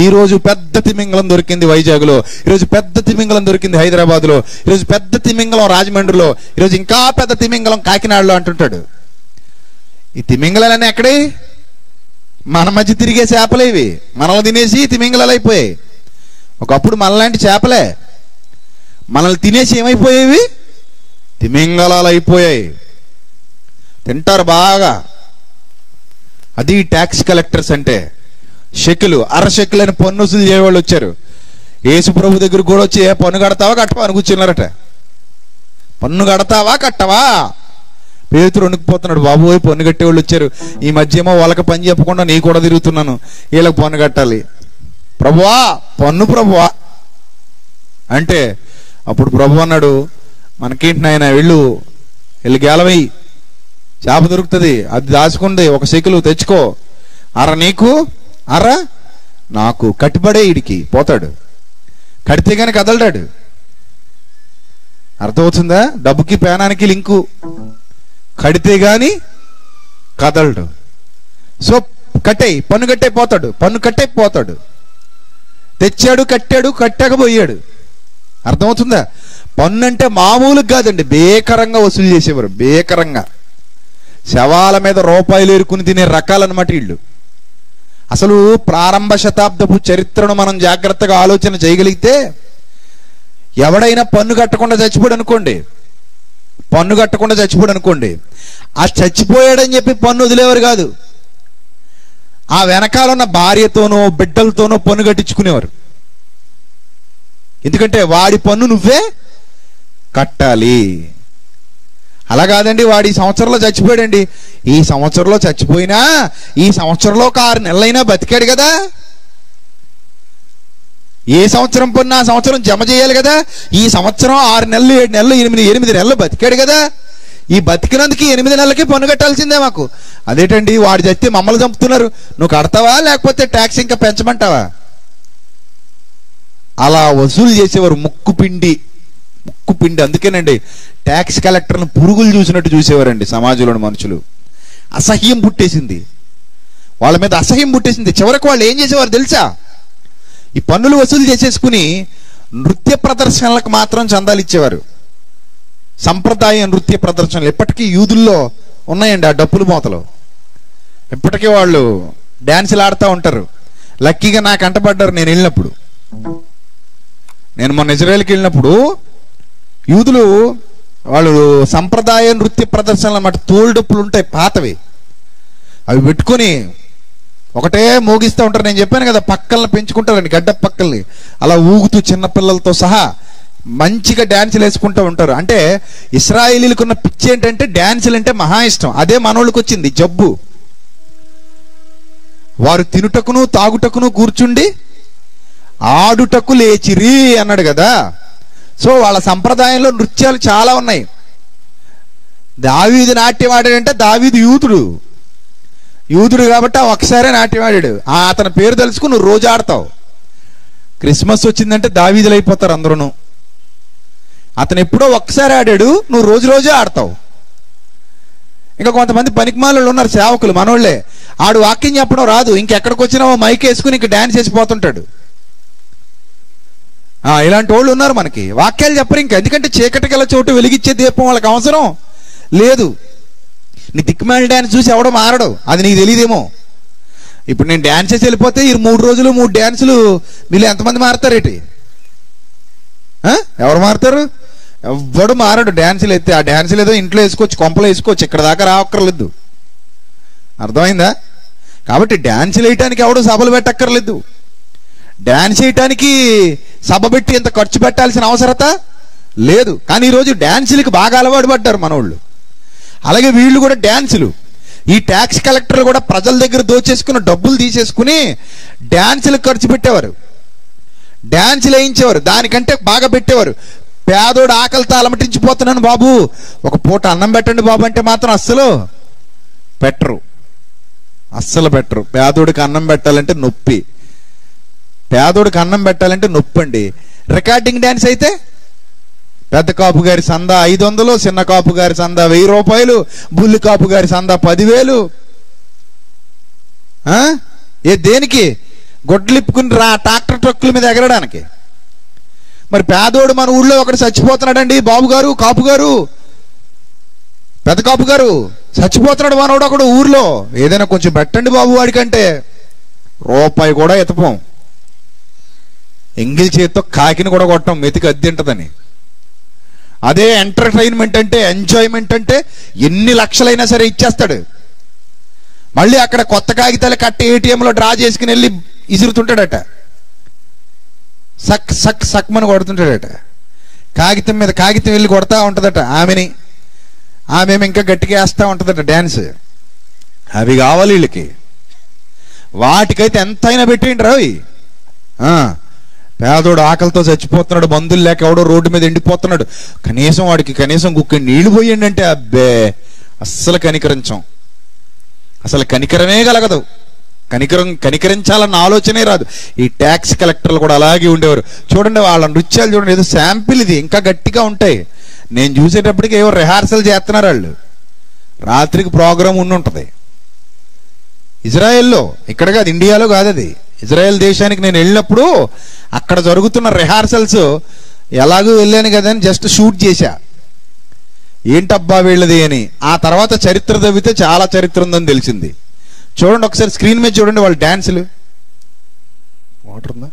ఈరోజు పెద్ద తిమింగలం దొరికింది వైజాగ్లో, ఈరోజు పెద్ద తిమింగలం దొరికింది హైదరాబాద్లో, ఈరోజు పెద్ద తిమింగలం రాజమండ్రిలో, ఈరోజు ఇంకా పెద్ద తిమింగలం కాకినాడలో అంటుంటాడు. ఈ తిమింగలాలన్నీ ఎక్కడే? మన మధ్య తిరిగే చేపలే ఇవి. మనల్ని తినేసి తిమింగలాలు అయిపోయాయి. ఒకప్పుడు మనలాంటి చేపలే, మనల్ని తినేసి ఏమైపోయేవి? తిమింగలాలు అయిపోయాయి. తింటారు బాగా. అది ట్యాక్స్ కలెక్టర్స్ అంటే. షెక్కులు, అరషెక్కులు అని పన్ను వసూలు చేయవాళ్ళు వచ్చారు. యేసు ప్రభు దగ్గర కూడా వచ్చి పన్ను కడతావా కట్టవా అని కూర్చున్నారట. పన్ను కడతావా కట్టవా? పేతురు వణుకుపోతున్నాడు, బాబోయ్ పన్ను కట్టేవాళ్ళు వచ్చారు. ఈ మధ్య ఏమో వాళ్ళకి పని చెప్పకుండా నీ కూడా తిరుగుతున్నాను, వీళ్ళకి పన్ను కట్టాలి. ప్రభువా పన్ను ప్రభువా అంటే అప్పుడు ప్రభు అన్నాడు, మనకేంటి నాయన, వెళ్ళి గేలవై, చేప దొరుకుతుంది, అది దాచుకుంది, ఒక సెకులు తెచ్చుకో, అర నీకు అర నాకు, కట్టిపడే ఇడికి పోతాడు. కడితే గాని కదలడాడు. అర్థమవుతుందా? డబ్బుకి పేనానికి లింకు, కడితే గాని కదలడు. సో పన్ను కట్టే పోతాడు. తెచ్చాడు, కట్టాక పోయాడు. అర్థమవుతుందా? పన్ను అంటే మామూలుగా కాదండి, భీకరంగా వసూలు చేసేవారు. భీకరంగా శవాల మీద రూపాయలు ఏరుకుని తినే రకాలన్నమాట వీళ్ళు. అసలు ప్రారంభ శతాబ్దపు చరిత్రను మనం జాగ్రత్తగా ఆలోచన చేయగలిగితే, ఎవడైనా పన్ను కట్టకుండా చచ్చిపోయాడు అనుకోండి, ఆ చచ్చిపోయాడని చెప్పి పన్ను వదిలేవారు కాదు. ఆ వెనకాలన్న భార్యతోనో బిడ్డలతోనో పన్ను కట్టించుకునేవారు. ఎందుకంటే వాడి పన్ను నువ్వే కట్టాలి. అలా కాదండి, వాడు ఈ సంవత్సరంలో చచ్చిపోయాడండి, ఈ సంవత్సరంలో చచ్చిపోయినా ఈ సంవత్సరంలో ఒక 6 నెలలైనా బతికాడు కదా, ఏ సంవత్సరం పన్ను ఆ సంవత్సరం జమ చేయాలి కదా, ఈ సంవత్సరం 6 నెలలు 7 నెలలు 8 నెలలు బతికాడు కదా, ఈ బతికినందుకు 8 నెలలకి పన్ను కట్టాల్సిందే మాకు. అదేంటండి వాడు చస్తే మమ్మల్ని చంపుతున్నారు, నువ్వు కడతావా లేకపోతే ట్యాక్స్ ఇంకా పెంచమంటావా? అలా వసూలు చేసేవారు ముక్కుపిండి. అందుకేనండి ట్యాక్స్ కలెక్టర్ను పురుగులు చూసినట్టు చూసేవారండి సమాజంలోని మనుషులు. అసహ్యం పుట్టేసింది వాళ్ళ మీద, చివరికి వాళ్ళు ఏం చేసేవారు తెలుసా? ఈ పన్నులు వసూలు చేసేసుకుని నృత్య ప్రదర్శనలకు మాత్రం చందాలు ఇచ్చేవారు. సంప్రదాయ నృత్య ప్రదర్శనలు ఇప్పటికీ యూదుల్లో ఉన్నాయండి. ఆ డప్పులు మోతలు ఇప్పటికీ వాళ్ళు డ్యాన్సులు ఆడుతూ ఉంటారు. లక్కీగా నాకు అంటపడ్డారు. నేను మొన్న ఇజ్రాయెల్కి వెళ్ళినప్పుడు యూదులు వాళ్ళు సంప్రదాయ నృత్య ప్రదర్శనలు అన్నమాట. తోలు డప్పులు ఉంటాయి పాతవి, అవి పెట్టుకొని ఒకటే మోగిస్తూ ఉంటారు. నేను చెప్పాను కదా, పక్కల్ని పెంచుకుంటారండి, గడ్డ పక్కల్ని అలా ఊగుతూ చిన్నపిల్లలతో సహా మంచిగా డ్యాన్సులు వేసుకుంటూ ఉంటారు. అంటే ఇశ్రాయేలీలకున్న పిచ్చి ఏంటంటే డ్యాన్సులు అంటే మహా ఇష్టం. అదే మనోళ్ళకి వచ్చింది జబ్బు. వారు తినుటకును తాగుటకును కూర్చుండి ఆడుటకు లేచిరి అన్నాడు కదా. సో వాళ్ళ సంప్రదాయంలో నృత్యాలు చాలా ఉన్నాయి. దావీదు నాట్యం ఆడాడంటే దావీదు యూదుడు కాబట్టి ఒకసారే నాట్యం ఆడాడు. అతని పేరు తెలుసుకుని నువ్వు రోజు ఆడతావు. క్రిస్మస్ వచ్చిందంటే దావీదులు అయిపోతారు అందరూ. అతను ఎప్పుడో ఒక్కసారి ఆడాడు, నువ్వు రోజు ఆడతావు. ఇంకా కొంతమంది పనికిమాలు ఉన్నారు, సేవకులు మనోళ్లే. ఆడు వాక్యం చెప్పడం రాదు, ఇంకెక్కడికి వచ్చినా మైక్ వేసుకుని ఇంక డాన్స్ చేసిపోతుంటాడు. ఇలాంటి వాళ్ళు ఉన్నారు మనకి. వాక్యాలు చెప్పరు ఇంకా, ఎందుకంటే చీకటి గల చోటు వెలిగించే దీపం వాళ్ళకి అవసరం లేదు. నీ దిక్కుమాలి డ్యాన్స్ చూసి ఎవడో మారడు, అది నీకు తెలియదేమో. ఇప్పుడు నేను డ్యాన్స్ చేసి వెళ్ళిపోతే ఈ 3 రోజులు 3 డ్యాన్సులు వీళ్ళు ఎంతమంది మారుతారేటి? ఎవరు మారుతారు? ఎవ్వడు మారడు. డ్యాన్సులు అయితే ఆ డ్యాన్సులు ఏదో ఇంట్లో వేసుకోవచ్చు, కొంపలో వేసుకోవచ్చు, ఇక్కడ దాకా రావక్కర్లేదు. అర్థమైందా? కాబట్టి డ్యాన్సులు వేయటానికి ఎవడు సభలు పెట్టక్కర్లేదు. డ్యాన్స్ వేయటానికి సభ పెట్టి ఇంత ఖర్చు పెట్టాల్సిన అవసరత లేదు. కానీ ఈరోజు డ్యాన్సులకి బాగా అలవాటు పడ్డారు మనోళ్ళు. అలాగే వీళ్ళు కూడా డ్యాన్సులు, ఈ ట్యాక్స్ కలెక్టర్లు కూడా ప్రజల దగ్గర దోచేసుకుని డబ్బులు తీసేసుకుని డ్యాన్సులకు ఖర్చు పెట్టేవారు, డ్యాన్సులు వేయించేవారు, దానికంటే బాగా పెట్టేవారు. పేదోడు ఆకలితో అలమటించిపోతున్నాను బాబు, ఒక పూట అన్నం పెట్టండి బాబు అంటే మాత్రం అస్సలు పెట్టరు. పేదోడికి అన్నం పెట్టాలంటే నొప్పి. పేదోడికి అన్నం పెట్టాలంటే నొప్పి అండి. రికార్డింగ్ డ్యాన్స్ అయితే పెద్ద కాపు గారి సందా 500, చిన్న కాపు గారి సందా 1000 రూపాయలు, బుల్లి కాపు గారి సందా 10,000. దేనికి? గొడ్లిప్పుకుని ట్రాక్టర్ ట్రక్కుల మీద ఎగరడానికి. మరి పేదోడు మన ఊళ్ళో ఒకటి చచ్చిపోతున్నాడండి, బాబు గారు, కాపు గారు, పెద్ద కాపు గారు చచ్చిపోతున్నాడు మనోడు ఒకడు ఊర్లో, ఏదైనా కొంచెం పెట్టండి బాబు వాడికంటే రూపాయి కూడా ఎతపం. ఎంగిల్ చేతితో కాకిని కూడా కొట్టం, మెతికి అద్దె ఉంటుందని. అదే ఎంటర్టైన్మెంట్ అంటే, ఎంజాయ్మెంట్ అంటే ఎన్ని లక్షలైనా సరే ఇచ్చేస్తాడు. మళ్ళీ అక్కడ కొత్త కాగితాలు కట్టి ఏటీఎంలో డ్రా చేసుకుని వెళ్ళి ఇసురుతుంటాడట, సక్ సక్ సక్మని కొడుతుంటాడట. కాగితం మీద కాగితం వెళ్ళి కొడతా ఉంటుందట ఆమెని, ఆమె ఇంకా గట్టిగా వేస్తూ ఉంటుందట డ్యాన్స్. అవి కావాలి వీళ్ళకి. వాటికైతే ఎంతైనా పెట్టేయండి రావి. పేదోడు ఆకలితో చచ్చిపోతున్నాడు, మందులు లేక ఎవడో రోడ్డు మీద ఎండిపోతున్నాడు, కనీసం వాడికి గుక్క నీళ్లు పోయండి అంటే అబ్బే అస్సలు కనికరించం. అసలు కనికరమే కలగదు, కనికరించాలన్న ఆలోచనే రాదు. ఈ ట్యాక్స్ కలెక్టర్లు కూడా అలాగే ఉండేవారు. చూడండి వాళ్ళ నృత్యాలు చూడండి, ఏదో శాంపిల్ ఇది, ఇంకా గట్టిగా ఉంటాయి. నేను చూసేటప్పటికి ఏవో రిహార్సల్ చేస్తున్నారు వాళ్ళు. రాత్రికి ప్రోగ్రాం ఉంటుంది ఇజ్రాయెల్లో, ఇక్కడ కాదు, ఇండియాలో కాదు, అది ఇజ్రాయెల్ దేశానికి నేను వెళ్ళినప్పుడు అక్కడ జరుగుతున్న రిహార్సల్స్ ఎలాగూ వెళ్ళాను కదా అని జస్ట్ షూట్ చేశా, ఏంటబ్బా వీళ్ళది అని. ఆ తర్వాత చరిత్ర తవ్వితే చాలా చరిత్ర ఉందని తెలిసింది. చూడండి ఒకసారి స్క్రీన్ మీద చూడండి వాళ్ళ డ్యాన్సులు. వాటర్ ఉందా?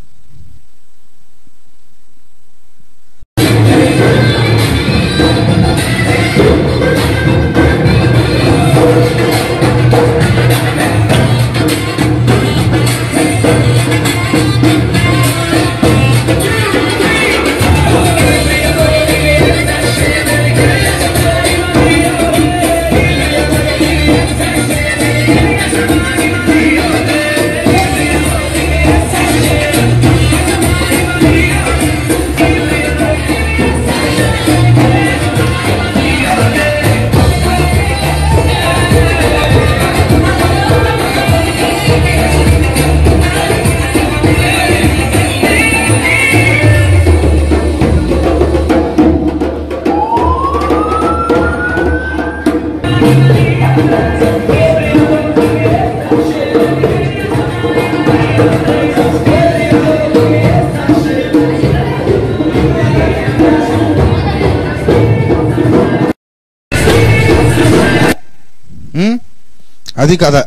అది కదా,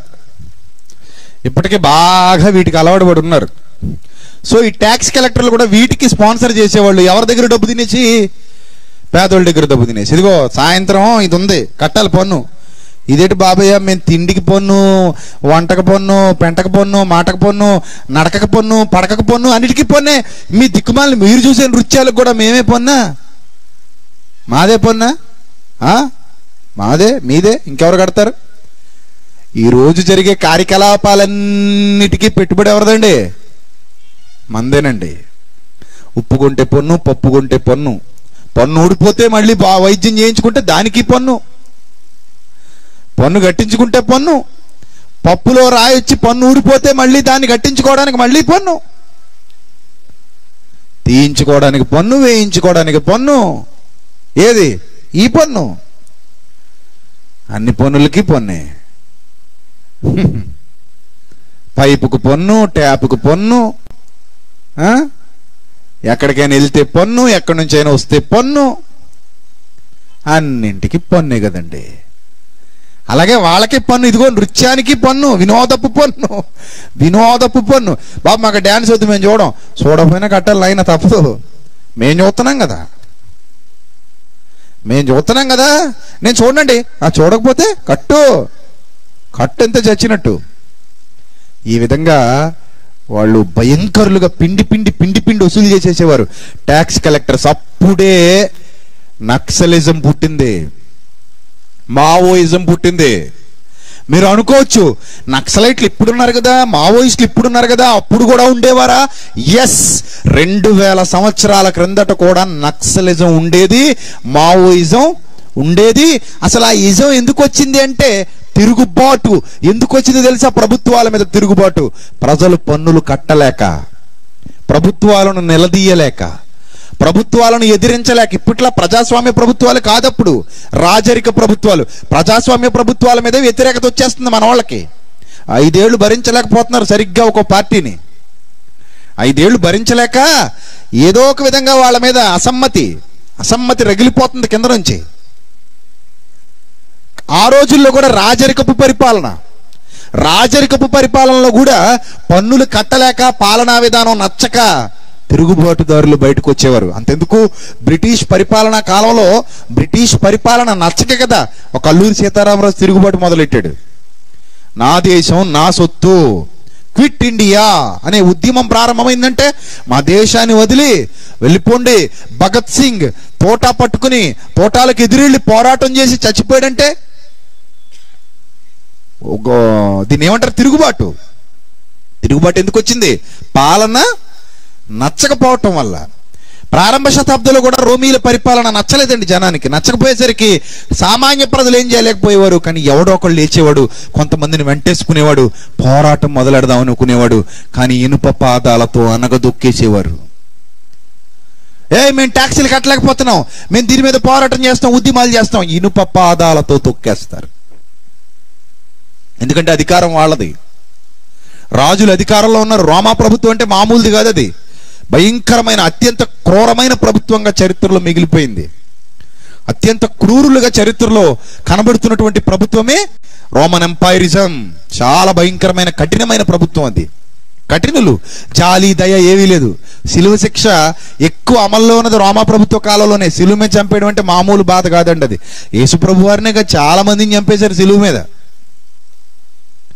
ఇప్పటికే బాగా వీటికి అలవాటు పడి ఉన్నారు. సో ఈ ట్యాక్స్ కలెక్టర్లు కూడా వీటికి స్పాన్సర్ చేసేవాళ్ళు. ఎవరి దగ్గర డబ్బు తినేసి? పేదోళ్ళ దగ్గర డబ్బు తినేసి. ఇదిగో సాయంత్రం ఇది ఉంది, కట్టాలి పన్ను, ఇదేంటి బాబయ్య, మేము తిండికి పన్ను, వంటకు పన్ను, పెంటకు పన్ను, మాటకు పన్ను, నడకకు పన్ను, పడకకు పన్ను, అన్నిటికీ పన్నే. మీ దిక్కుమాలని మీరు చూసే నృత్యాలకు కూడా మేమే పన్నా? మాదే పన్నా? మాదే, మీదే, ఇంకెవరు కడతారు? ఈరోజు జరిగే కార్యకలాపాలన్నిటికీ పెట్టుబడి ఎవరిదండి? మందేనండి. ఉప్పు కొంటే పన్ను, పప్పు కొంటే పన్ను, పన్ను ఊడిపోతే మళ్ళీ వైద్యం చేయించుకుంటే దానికి పన్ను, పన్ను కట్టించుకుంటే పన్ను, పప్పులో రాయొచ్చి పన్ను ఊడిపోతే మళ్ళీ దాన్ని కట్టించుకోవడానికి మళ్ళీ పన్ను, తీయించుకోవడానికి పన్ను, వేయించుకోవడానికి పన్ను. ఏది ఈ పన్ను? అన్ని పన్నులకి పన్నే. పైపుకు పన్ను, ట్యాపుకు పన్ను, ఎక్కడికైనా వెళ్తే పన్ను, ఎక్కడి నుంచి అయినా వస్తే పన్ను, అన్నింటికి పన్నే కదండి. అలాగే వాళ్ళకి పన్ను. ఇదిగో నృత్యానికి పన్ను, వినోదపు పన్ను, వినోదపు పన్ను. బాబు మాకు డ్యాన్స్ వద్దు, మేము చూడకపోయినా కట్టాలి, అయినా తప్పదు. మేము చూస్తున్నాం కదా, నేను చూడండి, చూడకపోతే కట్టు ఎంత చచ్చినట్టు. ఈ విధంగా వాళ్ళు భయంకరులుగా పిండి వసూలు చేసేసేవారు ట్యాక్స్ కలెక్టర్స్. అప్పుడే నక్సలిజం పుట్టింది, మావోయిజం పుట్టింది. మీరు అనుకోవచ్చు, నక్సలైట్లు ఇప్పుడున్నారు కదా, మావోయిస్టులు ఇప్పుడున్నారు కదా, అప్పుడు కూడా ఉండేవారా? ఎస్, 2000 సంవత్సరాల క్రిందట కూడా నక్సలిజం ఉండేది, మావోయిజం ఉండేది. అసలు ఆ ఇజం ఎందుకు వచ్చింది అంటే తిరుగుబాటు. ఎందుకు వచ్చింది తెలుసా? ప్రభుత్వాల మీద తిరుగుబాటు. ప్రజలు పన్నులు కట్టలేక, ప్రభుత్వాలను నిలదీయలేక, ప్రభుత్వాలను ఎదిరించలేక. ఇప్పట్లా ప్రజాస్వామ్య ప్రభుత్వాలు కాదప్పుడు, రాజరిక ప్రభుత్వాలు. ప్రజాస్వామ్య ప్రభుత్వాల మీద వ్యతిరేకత వచ్చేస్తుంది మన వాళ్ళకి. 5 ఏళ్ళు భరించలేకపోతున్నారు సరిగ్గా ఒక పార్టీని. 5 ఏళ్ళు భరించలేక ఏదో ఒక విధంగా వాళ్ళ మీద అసమ్మతి రగిలిపోతుంది కింద నుంచి. ఆ రోజుల్లో కూడా రాజరికపు పరిపాలనలో కూడా పన్నులు కట్టలేక, పాలనా విధానం నచ్చక తిరుగుబాటుదారులు బయటకు వచ్చేవారు. అంతెందుకు, బ్రిటిష్ పరిపాలనా కాలంలో బ్రిటిష్ పరిపాలన నచ్చక కదా ఒక అల్లూరి సీతారామరాజు తిరుగుబాటు మొదలెట్టాడు. నా దేశం నా సొత్తు, క్విట్ ఇండియా అనే ఉద్యమం ప్రారంభమైందంటే మా దేశాన్ని వదిలి వెళ్ళిపోండి. భగత్ సింగ్ తోటా పట్టుకుని తోటాలకు ఎదురెళ్ళి పోరాటం చేసి చచ్చిపోయాడంటే దీన్ని ఏమంటారు? తిరుగుబాటు ఎందుకు వచ్చింది? పాలన నచ్చకపోవటం వల్ల. ప్రారంభ శతాబ్దంలో కూడా రోమీల పరిపాలన నచ్చలేదండి జనానికి. నచ్చకపోయేసరికి సామాన్య ప్రజలు ఏం చేయలేకపోయేవారు. కానీ ఎవడో ఒకళ్ళు లేచేవాడు, కొంతమందిని వెంటేసుకునేవాడు, పోరాటం మొదలెడదాం అనుకునేవాడు. కానీ ఇనుప పాదాలతో అనగదొక్కేసేవారు. మేము ట్యాక్సీలు కట్టలేకపోతున్నాం, మేము దీని మీద పోరాటం చేస్తాం, ఉద్యమాలు చేస్తాం, ఇనుప పాదాలతో తొక్కేస్తారు. ఎందుకంటే అధికారం వాళ్ళది, రాజులు అధికారంలో ఉన్నారు. రోమా ప్రభుత్వం అంటే మామూలుది కాదు, అది భయంకరమైన, అత్యంత క్రూరమైన ప్రభుత్వంగా చరిత్రలో మిగిలిపోయింది. అత్యంత క్రూరులుగా చరిత్రలో కనబడుతున్నటువంటి ప్రభుత్వమే రోమన్ ఎంపైరిజం. చాలా భయంకరమైన, కఠినమైన ప్రభుత్వం అది. కఠినులు, జాలి దయ ఏవీ లేదు. సిలువ శిక్ష ఎక్కువ అమల్లో ఉన్నది రోమా ప్రభుత్వ కాలంలోనే. సిలువ మీద చంపేయడం అంటే మామూలు బాధ కాదండి అది. యేసు ప్రభు వారినే చాలా మందిని చంపేశారు సిలువ మీద,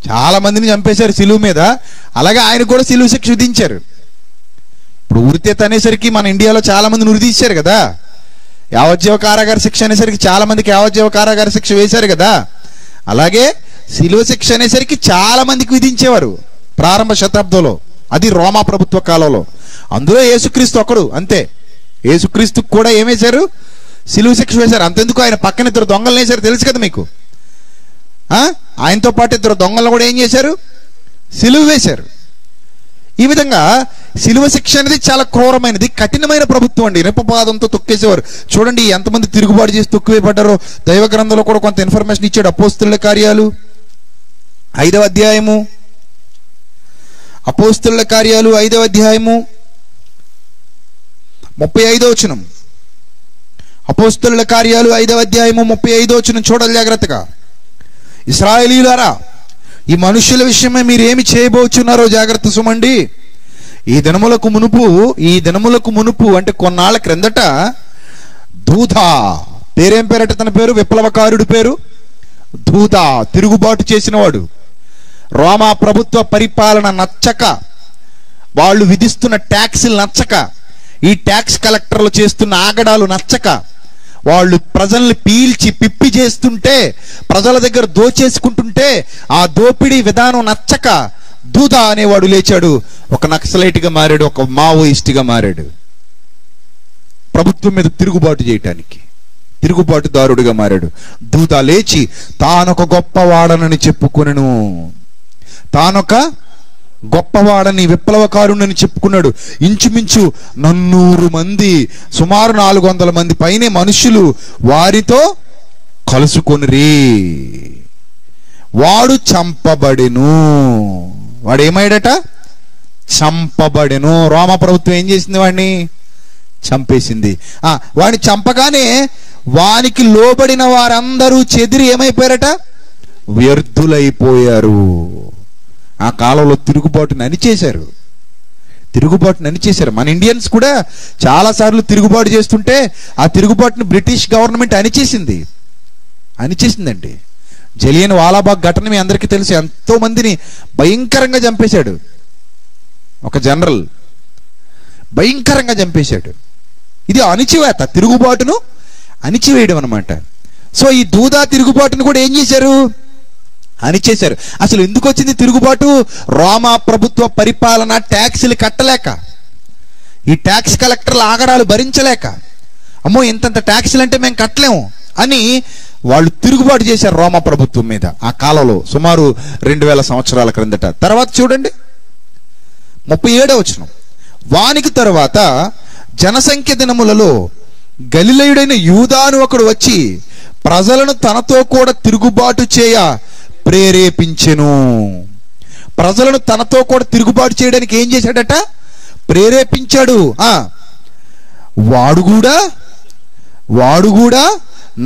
చాలా మందిని చంపేశారు సిలువ మీద. అలాగే ఆయన కూడా సిలువ శిక్ష విధించారు. ఇప్పుడు ఉరితేత అనేసరికి మన ఇండియాలో చాలా మందిని ఉరి తీశారు కదా. యావజ్జీవ కారాగార శిక్ష అనేసరికి చాలా మందికి యావజ్జీవ కారాగార శిక్ష వేశారు కదా. అలాగే సిలువ శిక్ష అనేసరికి చాలా మందికి విధించేవారు ప్రారంభ శతాబ్దంలో. అది రోమా ప్రభుత్వ కాలంలో. అందులో యేసుక్రీస్తు ఒకడు అంతే. యేసుక్రీస్తుకు కూడా ఏమేశారు? సిలువ శిక్ష వేశారు. అంతెందుకు, ఆయన పక్కన 2 దొంగలను వేశారు, తెలుసు కదా మీకు. ఆయనతో పాటు 2 దొంగలను కూడా ఏం చేశారు? సిలువ వేశారు. ఈ విధంగా సిలువ శిక్ష అనేది చాలా క్రూరమైనది, కఠినమైన ప్రభుత్వం అండి. రెప్పపాదంతో తొక్కేసేవారు. చూడండి ఎంతమంది తిరుగుబాటు చేసి తొక్కివేయబడ్డారో. దైవ గ్రంథంలో కూడా కొంత ఇన్ఫర్మేషన్ ఇచ్చాడు. అపోస్తలుల కార్యాలు 5వ అధ్యాయము, అపోస్తలుల కార్యాలు 5వ అధ్యాయము 35వ వచనం. అపోస్తలుల కార్యాలు 5వ అధ్యాయము 35వ వచనం చూడాలి జాగ్రత్తగా. ఇశ్రాయేలీయులారా, ఈ మనుషుల విషయమే మీరేమి చేయబోచున్నారో జాగ్రత్త సుమండి. ఈ దినములకు మునుపు అంటే కొన్నాళ్ళ క్రిందట దూదా, పేరేం పేరట తన పేరు? విప్లవకారుడి పేరు దూత, తిరుగుబాటు చేసినవాడు. రోమా ప్రభుత్వ పరిపాలన నచ్చక, వాళ్ళు విధిస్తున్న ట్యాక్సులు నచ్చక, ఈ ట్యాక్స్ కలెక్టర్లు చేస్తున్న ఆగడాలు నచ్చక, వాళ్ళు ప్రజల్ని పీల్చి పిప్పి చేస్తుంటే, ప్రజల దగ్గర దోచేసుకుంటుంటే, ఆ దోపిడీ విధానం నచ్చక దూత అనేవాడు లేచాడు. ఒక నక్సలైట్గా మారాడు, ఒక మావోయిస్ట్గా మారాడు. ప్రభుత్వం మీద తిరుగుబాటు చేయటానికి తిరుగుబాటుదారుడిగా మారాడు. దూత లేచి తానొక గొప్పవాడనని చెప్పుకొనెను. తానొక గొప్పవాడని, విప్లవకారుణ్ణని చెప్పుకున్నాడు. ఇంచుమించు 400 మంది, సుమారు 400 మంది పైనే మనుషులు వారితో కలుసుకొనిరి. వాడు చంపబడెను. వాడు ఏమయ్యాడట? చంపబడెను. రోమా ప్రభుత్వం ఏం చేసింది? వాడిని చంపేసింది. వాడిని చంపగానే వానికి లోబడిన వారందరూ చెదిరి ఏమైపోయారట? వ్యర్థులైపోయారు. ఆ కాలంలో తిరుగుబాటుని అణిచేశారు. మన ఇండియన్స్ కూడా చాలాసార్లు తిరుగుబాటు చేస్తుంటే ఆ తిరుగుబాటుని బ్రిటిష్ గవర్నమెంట్ అణిచేసిందండి. జలియన్ వాలాబాగ్ ఘటన మీ అందరికీ తెలుసు. ఎంతో మందిని భయంకరంగా చంపేశాడు. ఒక జనరల్ భయంకరంగా చంపేశాడు. ఇది అణిచివేత, తిరుగుబాటును అణిచివేయడం అనమాట. సో ఈ దూదా తిరుగుబాటును కూడా ఏం చేశారు? అణిచేశారు. అసలు ఎందుకు వచ్చింది తిరుగుబాటు? రోమా ప్రభుత్వ పరిపాలన ట్యాక్సులు కట్టలేక, ఈ ట్యాక్స్ కలెక్టర్ల ఆగడాలు భరించలేక, అమ్మో ఇంతంత ట్యాక్సులు అంటే మేము కట్టలేము అని వాళ్ళు తిరుగుబాటు చేశారు రోమా ప్రభుత్వం మీద. ఆ కాలంలో సుమారు 2000 సంవత్సరాల క్రిందట. తర్వాత చూడండి 37వ వచనం. వానికి తరువాత జనసంఖ్య దినములలో గలిలయుడైన యూదాను ఒకడు వచ్చి ప్రజలను తనతో కూడా తిరుగుబాటు చేయ ప్రేరేపించెను. ప్రజలను తనతో కూడా తిరుగుబాటు చేయడానికి ఏం చేశాడట? ప్రేరేపించాడు. వాడు కూడా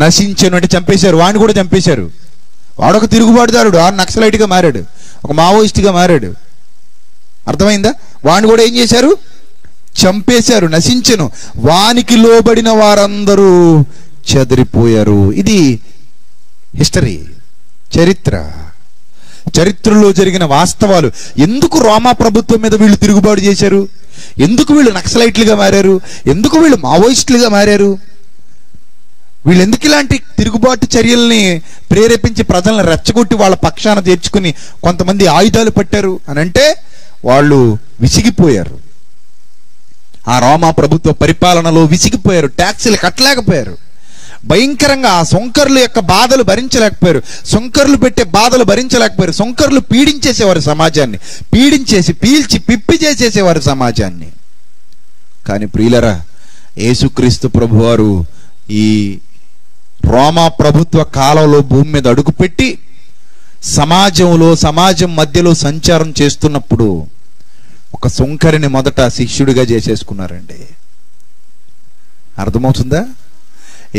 నశించెను అంటే చంపేశారు. వాడిని కూడా చంపేశారు. వాడొక తిరుగుబాటుదారుడు, నక్సలైట్గా మారాడు, ఒక మావోయిస్ట్గా మారాడు. అర్థమైందా? వాడిని కూడా ఏం చేశారు? చంపేశారు, నశించెను. వానికి లోబడిన వారందరూ చెదిరిపోయారు. ఇది హిస్టరీ, చరిత్రలో జరిగిన వాస్తవాలు. ఎందుకు రోమా ప్రభుత్వం మీద వీళ్ళు తిరుగుబాటు చేశారు? ఎందుకు వీళ్ళు నక్సలైట్లుగా మారారు? ఎందుకు వీళ్ళు మావోయిస్టులుగా మారారు? వీళ్ళు ఎందుకు ఇలాంటి తిరుగుబాటు చర్యల్ని ప్రేరేపించి ప్రజలను రెచ్చగొట్టి వాళ్ళ పక్షాన చేర్చుకుని కొంతమంది ఆయుధాలు పట్టారు అని అంటే వాళ్ళు విసిగిపోయారు. ఆ రోమా ప్రభుత్వ పరిపాలనలో విసిగిపోయారు. ట్యాక్సీలు కట్టలేకపోయారు. భయంకరంగా ఆ సొంకర్ల యొక్క బాధలు భరించలేకపోయారు. సొంకర్లు పెట్టే బాధలు భరించలేకపోయారు. సొంకర్లు పీడించేసేవారు సమాజాన్ని, పీడించేసి పీల్చి పిప్పి చేసేసేవారు సమాజాన్ని. కానీ ప్రియులరా, యేసుక్రీస్తు ప్రభువారు ఈ రోమా ప్రభుత్వ కాలంలో భూమి మీద అడుగుపెట్టి సమాజం మధ్యలో సంచారం చేస్తున్నప్పుడు ఒక సొంకరిని మొదట శిష్యుడిగా చేసేసుకున్నారండి. అర్థమవుతుందా?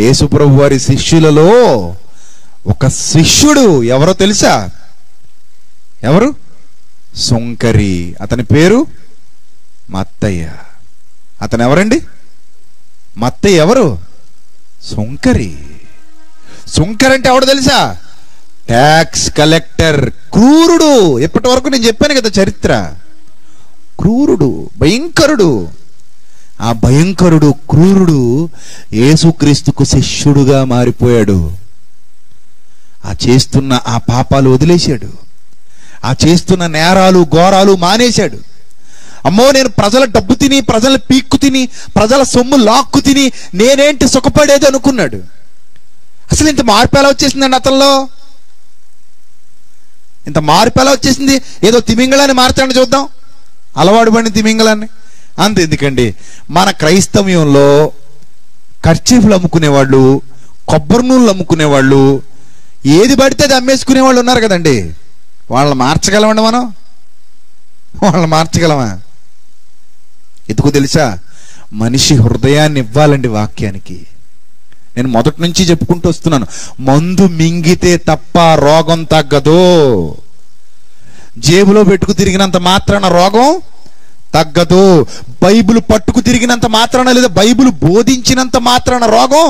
యేసు ప్రభు వారి శిష్యులలో ఒక శిష్యుడు ఎవరో తెలుసా? ఎవరు? సొంకరి. అతని పేరు మత్తయ్య. అతను ఎవరండి? మత్తయ్య ఎవరు? సొంకరి. సొంకరి అంటే ఎవడో తెలుసా? ట్యాక్స్ కలెక్టర్, క్రూరుడు. ఎప్పటి వరకు నేను చెప్పాను కదా చరిత్ర. క్రూరుడు, భయంకరుడు. ఆ భయంకరుడు, క్రూరుడు యేసుక్రీస్తుకు శిష్యుడుగా మారిపోయాడు. ఆ చేస్తున్న ఆ పాపాలు వదిలేశాడు. ఆ చేస్తున్న నేరాలు ఘోరాలు మానేశాడు. అమ్మో, నేను ప్రజల డబ్బు తిని, ప్రజల పీక్కు తిని, ప్రజల సొమ్ము లాక్కు తిని నేనేంటి సుఖపడేది అనుకున్నాడు. అసలు ఇంత మార్పు ఎలా వచ్చేసిందండి అతనిలో? ఇంత మార్పు ఎలా వచ్చేసింది? ఏదో తిమింగళాన్ని మార్చాలని చూద్దాం, అలవాటు పడిన తిమింగళాన్ని. అంత ఎందుకండి, మన క్రైస్తవ్యంలో కర్చీఫ్లు అమ్ముకునేవాళ్ళు, కొబ్బరి నూనెలు అమ్ముకునేవాళ్ళు, ఏది పడితే అది అమ్మేసుకునే వాళ్ళు ఉన్నారు కదండి. వాళ్ళని మార్చగలమండి మనం? వాళ్ళని మార్చగలమా? ఎందుకు తెలుసా? మనిషి హృదయాన్ని ఇవ్వాలండి వాక్యానికి. నేను మొదటి నుంచి చెప్పుకుంటూ వస్తున్నాను, మందు మింగితే తప్ప రోగం తగ్గదు. జేబులో పెట్టుకు తిరిగినంత మాత్రాన రోగం తగ్గదు. బైబిల్ పట్టుకు తిరిగినంత మాత్రాన, లేదా బైబిల్ బోధించినంత మాత్రాన రోగం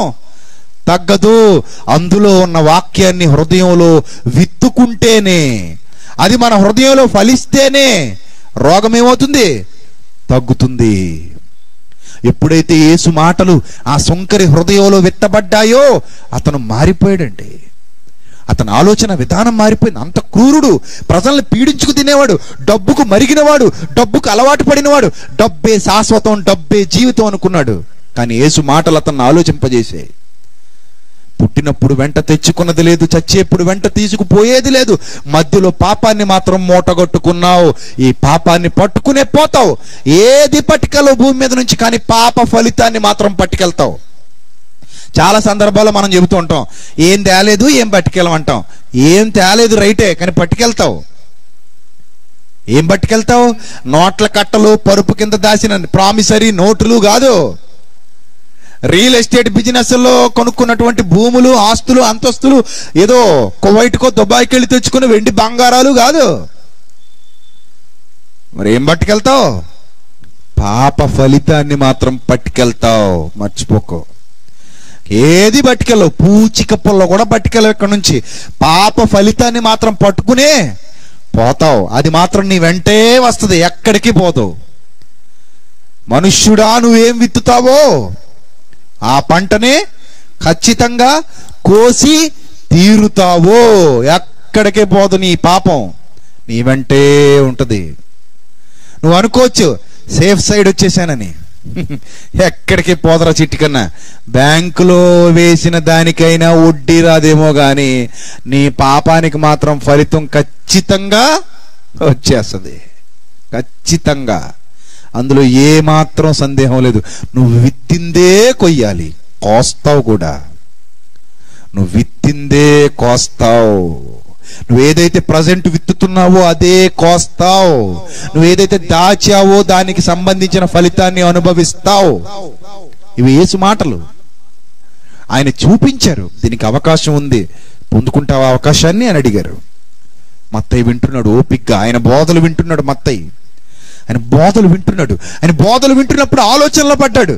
తగ్గదు. అందులో ఉన్న వాక్యాన్ని హృదయంలో విత్తుకుంటేనే, అది మన హృదయంలో ఫలిస్తేనే రోగం ఏమవుతుంది? తగ్గుతుంది. ఎప్పుడైతే యేసు మాటలు ఆ సుంకరి హృదయంలో విత్తబడ్డాయో అతను మారిపోయాడండి. అతని ఆలోచన విధానం మారిపోయింది. అంత క్రూరుడు, ప్రజల్ని పీడించుకు తినేవాడు, డబ్బుకు మరిగినవాడు, డబ్బుకు అలవాటు పడినవాడు, డబ్బే శాశ్వతం, డబ్బే జీవితం అనుకున్నాడు. కానీ యేసు మాటలు అతన్ని ఆలోచింపజేసాయి. పుట్టినప్పుడు వెంట తెచ్చుకున్నది లేదు, చచ్చేప్పుడు వెంట తీసుకుపోయేది లేదు. మధ్యలో పాపాన్ని మాత్రం మూటగొట్టుకున్నావు. ఈ పాపాన్ని పట్టుకునే పోతావు. ఏది పట్టుకెళ్ళవు భూమి మీద నుంచి, కానీ పాప ఫలితాన్ని మాత్రం పట్టుకెళ్తావు. చాలా సందర్భాల్లో మనం చెబుతూ ఉంటాం, ఏం తేలేదు ఏం పట్టుకెళ్ళమంటాం. ఏం తేలేదు రైటే, కానీ పట్టుకెళ్తావు. ఏం పట్టుకెళ్తావు? నోట్ల కట్టలు, పరుపు కింద దాచిన ప్రామిసరీ నోటులు కాదు. రియల్ ఎస్టేట్ బిజినెస్ లో కొనుక్కున్నటువంటి భూములు, ఆస్తులు, అంతస్తులు, ఏదో కువైట్కో దుబాయ్కి వెళ్ళి తెచ్చుకున్న వెండి బంగారాలు కాదు. మరి ఏం పట్టుకెళ్తావు? పాప ఫలితాన్ని మాత్రం పట్టుకెళ్తావు. మర్చిపోకో. ఏది పట్టుకెళ్ళవు. పూచిక పుల్ల కూడా పట్టుకెళ్ళవు. ఇక్కడ నుంచి పాప ఫలితాన్ని మాత్రం పట్టుకునే పోతావు. అది మాత్రం నీ వెంటే వస్తుంది, ఎక్కడికి పోతావు. మనుష్యుడా, నువ్వేం విత్తుతావో ఆ పంటనే ఖచ్చితంగా కోసి తీరుతావో. ఎక్కడికే పోదు. నీ పాపం నీ వెంటే ఉంటుంది. నువ్వు అనుకోవచ్చు సేఫ్ సైడ్ వచ్చేసానని. ఎక్కడికి పోదరా చిట్టికన్నా. బ్యాంకులో వేసిన దానికైనా వడ్డీ రాదేమో గాని నీ పాపానికి మాత్రం ఫలితం ఖచ్చితంగా వచ్చేస్తుంది. ఖచ్చితంగా. అందులో ఏ మాత్రం సందేహం లేదు. నువ్వు విత్తిందే కొయ్యాలి, కోస్తావు కూడా. నువ్వు విత్తిందే కోస్తావు. నువ్వేదైతే ప్రజెంట్ విత్తుతున్నావో అదే కోస్తావు. నువ్వేదైతే దాచావో దానికి సంబంధించిన ఫలితాన్ని అనుభవిస్తావు. ఇవి యేసు మాటలు. ఆయన చూపించారు, దీనికి అవకాశం ఉంది, పొందుకుంటావా అవకాశాన్ని అని అడిగారు. మత్తయి వింటున్నాడు ఓపిగ్గా. ఆయన బోధలు వింటున్నాడు మత్తయి. ఆయన బోధలు వింటున్నాడు. ఆయన బోధలు వింటున్నప్పుడు ఆలోచనలో పడ్డాడు.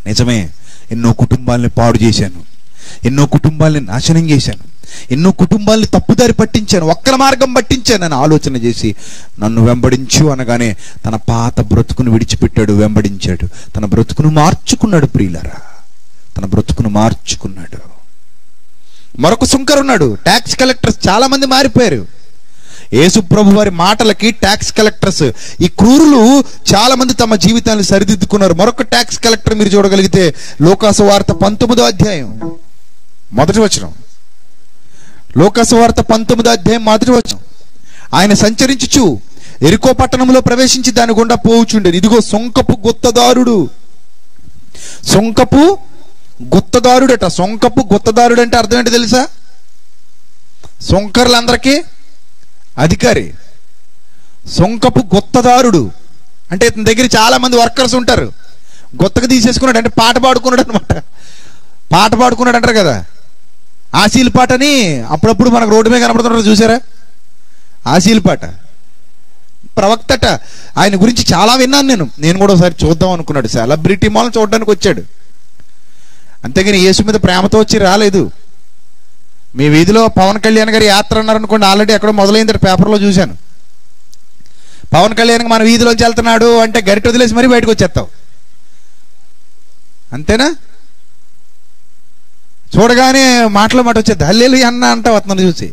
నిజమే, ఎన్నో కుటుంబాలని పాడు చేశాను, ఎన్నో కుటుంబాలని నాశనం చేశాను, ఎన్నో కుటుంబాలని తప్పుదారి పట్టించాను, ఒక్కల మార్గం పట్టించాను అని ఆలోచన చేసి నన్ను వెంబడించు అనగానే తన పాత బ్రతుకును విడిచిపెట్టాడు, వెంబడించాడు. తన బ్రతుకును మార్చుకున్నాడు. ప్రియులారా, తన బ్రతుకును మార్చుకున్నాడు. మరొక సుంకరున్నాడు, ట్యాక్స్ కలెక్టర్స్. చాలా మంది మారిపోయారు యేసు ప్రభు వారి మాటలకి. ట్యాక్స్ కలెక్టర్స్, ఈ క్రూరులు చాలా మంది తమ జీవితాన్ని సరిదిద్దుకున్నారు. మరొక ట్యాక్స్ కలెక్టర్ మీరు చూడగలిగితే లూకాసు వార్త 19వ అధ్యాయం 1వ వచనం. లూకాసు వార్త 19వ అధ్యాయం 1వ వచనం. ఆయన సంచరించుచు ఎరికో పట్టణంలో ప్రవేశించి దాని గుండా పోవుచుండేది. ఇదిగో సొంకపు గుత్తదారుడు. సొంకపు గుత్తదారుడట. సొంకపు గుత్తదారుడు అంటే అర్థం ఏంటి తెలుసా? సొంకర్లందరికీ అధికారి. సొంకపు గుత్తదారుడు అంటే ఇతని దగ్గర చాలా మంది వర్కర్స్ ఉంటారు. గుత్తకు తీసేసుకున్నాడు అంటే పాట పాడుకున్నాడు అనమాట. పాట పాడుకున్నాడు అంటారు కదా, ఆశీల్ పాట అని అప్పుడప్పుడు మనకు రోడ్డు మీద కనపడుతుంటారు, చూసారా? ఆశీల్ పాట. ప్రవక్తట. ఆయన గురించి చాలా విన్నాను నేను కూడా ఒకసారి చూద్దాం అనుకున్నాడు. సెలబ్రిటీ మాల్ చూడడానికి వచ్చాడు, అంతేగాని యేసు మీద ప్రేమతో వచ్చి రాలేదు. మీ వీధిలో పవన్ కళ్యాణ్ గారి యాత్ర అన్నారనుకోండి, ఆల్రెడీ ఎక్కడో మొదలైంది, పేపర్లో చూశాను. పవన్ కళ్యాణ్ మన వీధిలోంచి వెళ్తున్నాడు అంటే గరిట వదిలేసి మరీ బయటకు వచ్చేస్తావు, అంతేనా? చూడగానే మాటలో మాట వచ్చేది, హల్లెలూయా అన్న అంటావు అతను చూసి.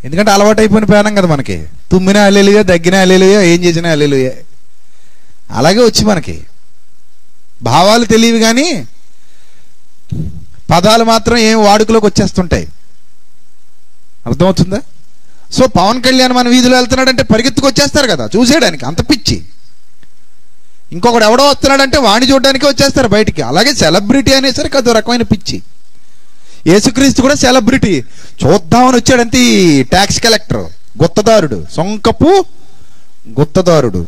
ఎందుకంటే అలవాటు అయిపోయిన ప్రయాణం కదా మనకి. తుమ్మినా హల్లెలూయా, దగ్గినా హల్లెలూయా, ఏం చేసినా హల్లెలూయా. అలాగే వచ్చి మనకి భావాలు తెలియవు కానీ పదాలు మాత్రం ఏం వాడుకలోకి వచ్చేస్తుంటాయి. అర్థమవుతుందా? సో పవన్ కళ్యాణ్ మన వీధిలో వెళ్తున్నాడంటే పరిగెత్తుకు వచ్చేస్తారు కదా చూసేయడానికి, అంత పిచ్చి. ఇంకొకడు ఎవడో వస్తున్నాడంటే వాణ్ణి చూడడానికి వచ్చేస్తారు బయటికి. అలాగే సెలబ్రిటీ అనేసరికి అదో రకమైన పిచ్చి. యేసుక్రీస్తు కూడా సెలబ్రిటీ, చూద్దామని వచ్చాడంతే. ఈ ట్యాక్స్ కలెక్టర్ గుత్తదారుడు, సొంకపు గుత్తదారుడు.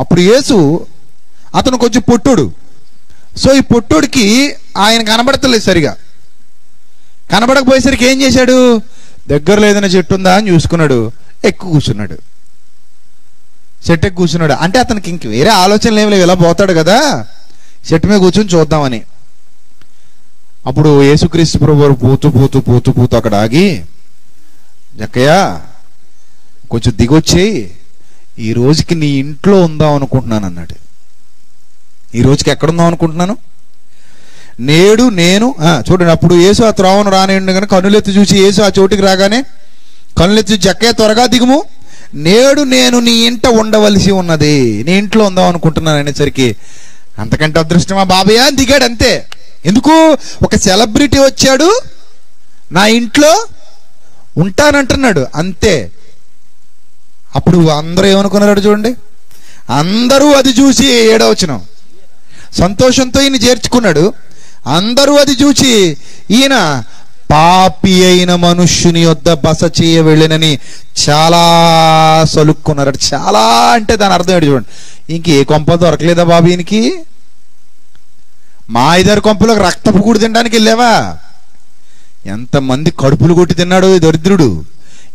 అప్పుడు యేసు, అతను కొంచెం పొట్టుడు. సో ఈ పొట్టుడికి ఆయన కనబడతలేదు సరిగా. కనబడకపోయేసరికి ఏం చేశాడు? దగ్గరలో ఏదైనా చెట్టు ఉందా అని చూసుకున్నాడు, ఎక్కువ కూర్చున్నాడు. చెట్టు ఎక్కువ కూర్చున్నాడు అంటే అతనికి ఇంక వేరే ఆలోచనలు ఏమి లేవు, ఇలా పోతాడు కదా చెట్టు మీద కూర్చొని చూద్దామని. అప్పుడు యేసుక్రీస్తు ప్రభువారు పోతూ అక్కడ ఆగి, జక్కయ్య కొంచెం దిగొచ్చేయి, ఈ రోజుకి నీ ఇంట్లో ఉందాం అనుకుంటున్నాను అన్నాడు. ఈ రోజుకి ఎక్కడుందాం అనుకుంటున్నాను? నేడు నేను చూడండి, అప్పుడు యేసు ఆ త్రోవను రానిండు కానీ కనులెత్తి చూసి, యేసు ఆ చోటికి రాగానే కనులెత్తి, జక్కయ్య త్వరగా దిగుము, నేడు నేను నీ ఇంట ఉండవలసి ఉన్నది, నీ ఇంట్లో ఉందాం అనుకుంటున్నాను అనేసరికి, అంతకంటే అదృష్టమా బాబయ్య అని దిగాడు అంతే. ఎందుకు? ఒక సెలబ్రిటీ వచ్చాడు, నా ఇంట్లో ఉంటానంటున్నాడు అంతే. అప్పుడు అందరూ ఏమనుకున్నారు చూడండి, అందరూ అది చూసి 7వ వచనం సంతోషంతో ఈయన చేర్చుకున్నాడు. అందరూ అది చూసి ఈయన పాపి అయిన మనుష్యుని యొద్ద బస చేయ వెళ్ళినని చాలా సలుక్కున్నారు. చాలా అంటే దాని అర్థం ఏంటి చూడండి, ఇంకే కొంప దొరకలేదా బాబు ఈయనకి? మా 5-6 కొంపలకు రక్తపు కూడి తినడానికి వెళ్ళావా? ఎంతమంది కడుపులు కొట్టి తిన్నాడో ఈ దరిద్రుడు,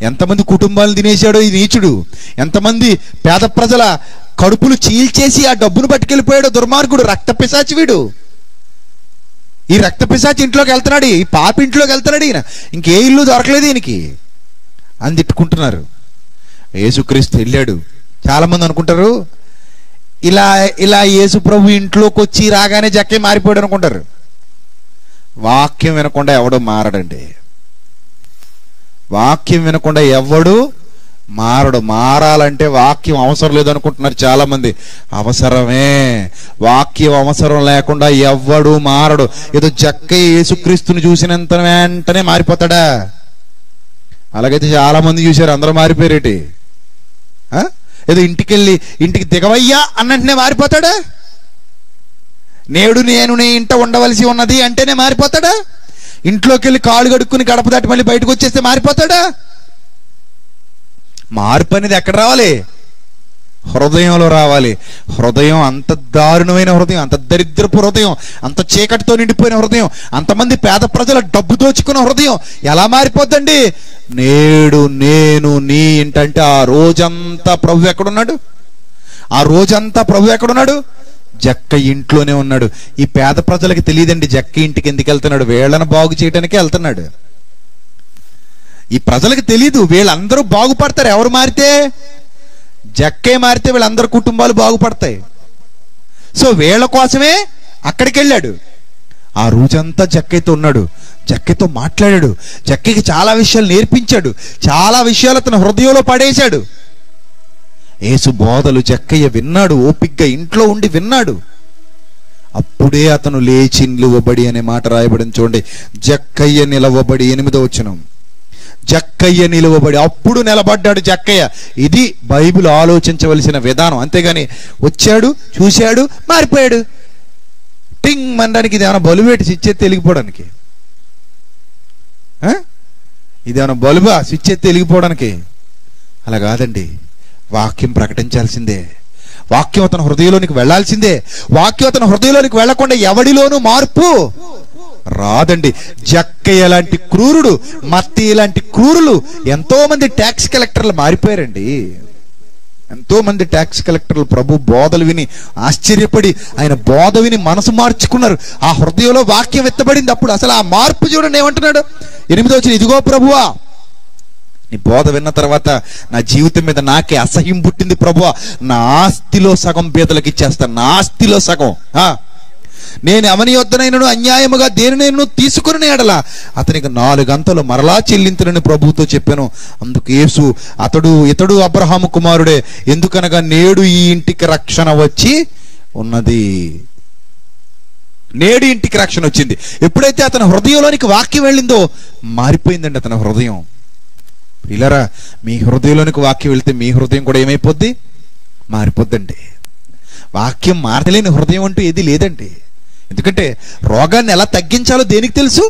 ఎంతమంది కుటుంబాలను తినేశాడో ఈ నీచుడు, ఎంతమంది పేద ప్రజల కడుపులు చీల్చేసి ఆ డబ్బును పట్టుకెళ్ళిపోయాడు దుర్మార్గుడు, రక్త పిశాచి వీడు. ఈ రక్త పిశాచి ఇంట్లోకి వెళ్తున్నాడు, ఈ పాపి ఇంట్లోకి వెళ్తున్నాడు ఈయన, ఇంకే ఇల్లు దొరకలేదు ఈయనకి అని తిట్టుకుంటున్నారు. యేసుక్రీస్తు వెళ్ళాడు. చాలా మంది అనుకుంటారు ఇలా యేసు ప్రభు ఇంట్లోకి వచ్చి రాగానే జక్కే మారిపోయాడు అనుకుంటారు. వాక్యం వినకుండా ఎవడు మారడండి. వాక్యం వినకుండా ఎవడు మారడు. మారాలంటే వాక్యం అవసరం లేదనుకుంటున్నారు చాలా మంది. అవసరమే. వాక్యం అవసరం లేకుండా ఎవ్వడు మారడు. ఏదో జక్కయ్య యేసుక్రీస్తుని చూసినంత వెంటనే మారిపోతాడా? అలాగైతే చాలా మంది చూశారు, అందరూ మారిపోయారేటి? ఏదో ఇంటికి దిగవయ్యా అన్నంటనే మారిపోతాడా? నేడు నేను నీ ఇంట ఉండవలసి ఉన్నది అంటేనే మారిపోతాడా? ఇంట్లోకి వెళ్ళి కాళ్ళు కడుక్కుని గడప దాటి మళ్ళీ బయటకు వచ్చేస్తే మారిపోతాడా? మార్పు అనేది ఎక్కడ రావాలి? హృదయంలో రావాలి. హృదయం అంత దారుణమైన హృదయం, అంత దరిద్రపు హృదయం, అంత చీకటితో నిండిపోయిన హృదయం, అంతమంది పేద ప్రజల డబ్బు దోచుకున్న హృదయం ఎలా మారిపోద్దండి? నేడు నేను నీ ఇంటంటే ఆ రోజంతా ప్రభు ఎక్కడున్నాడు? ఆ రోజంతా ప్రభు ఎక్కడున్నాడు? జక్క ఇంట్లోనే ఉన్నాడు. ఈ పేద ప్రజలకు తెలియదండి జక్క ఇంటికి ఎందుకు వెళ్తున్నాడు. వీళ్ళని బాగు చేయడానికే వెళ్తున్నాడు. ఈ ప్రజలకు తెలీదు వీళ్ళందరూ బాగుపడతారు ఎవరు మారితే. జక్కే మారితే వీళ్ళందరూ కుటుంబాలు బాగుపడతాయి. సో వీళ్ళ కోసమే అక్కడికి వెళ్ళాడు. ఆ రోజంతా జక్కయ్యతో ఉన్నాడు, జక్కయ్యతో మాట్లాడాడు, జక్కయ్యకి చాలా విషయాలు నేర్పించాడు, చాలా విషయాలు అతను హృదయంలో పడేశాడు. యేసు బోధలు జక్కయ్య విన్నాడు, ఓపిగ్గా ఇంట్లో ఉండి విన్నాడు. అప్పుడే అతను లేచి నిలువబడి అనే మాట రాయబడింది చూడండి. జక్కయ్య నిలవబడి 8వ వచనం. జక్కయ్య నిలువబడి అప్పుడు నిలబడ్డాడు జక్కయ్య. ఇది బైబిల్ ఆలోచించవలసిన విధానం. అంతేగాని వచ్చాడు, చూశాడు, మారిపోయాడు. టింగ్ మనడానికి ఇదేమైనా బలుబేటి స్విచ్ ఎత్తి వెలిగిపోవడానికి? ఇదేమైనా బలుబా స్విచ్ ఎత్తి వెలిగిపోవడానికి? అలా కాదండి. వాక్యం ప్రకటించాల్సిందే. వాక్యం అతని హృదయంలోనికి వెళ్లాల్సిందే. వాక్యం అతని హృదయంలోనికి వెళ్లకుండా ఎవడిలోనూ మార్పు రాదండి. జక్కయ్య లాంటి క్రూరుడు, మత్తి లాంటి క్రూరులు ఎంతో మంది ట్యాక్స్ కలెక్టర్లు మారిపోయారండి. ఎంతో మంది ట్యాక్స్ కలెక్టర్లు ప్రభు బోధలు విని ఆశ్చర్యపడి ఆయన బోధ విని మనసు మార్చుకున్నారు. ఆ హృదయంలో వాక్యం ఎత్తబడింది. అప్పుడు అసలు ఆ మార్పు చూడండి ఏమంటున్నాడు 8వ వచనం. ఇదిగో ప్రభువా, నీ బోధ విన్న తర్వాత నా జీవితం మీద నాకే అసహ్యం పుట్టింది ప్రభువా. నా ఆస్తిలో సగం పేదలకు ఇచ్చేస్తాను. నా ఆస్తిలో సగం. నేను అవని యొద్దనైనను అన్యాయముగా దేనినైనను తీసుకుని ఎడల అతనికి 4 గంటలు మరలా చెల్లించునని ప్రభువుతో చెప్పాను. అందుకు యేసు ఇతడు అబ్రహాము కుమారుడే, ఎందుకనగా నేడు ఈ ఇంటికి రక్షణ వచ్చి ఉన్నది. నేడు ఇంటికి రక్షణ వచ్చింది. ఎప్పుడైతే అతని హృదయంలోనికి వాక్యం వెళ్ళిందో మారిపోయిందండి అతని హృదయం. పిల్లరా, మీ హృదయంలోనికి వాక్యం వెళ్తే మీ హృదయం కూడా ఏమైపోద్ది? మారిపోద్దండి. వాక్యం మార్చలేని హృదయం అంటూ ఏది లేదండి. ఎందుకంటే రోగాన్ని ఎలా తగ్గించాలో దేనికి తెలుసు?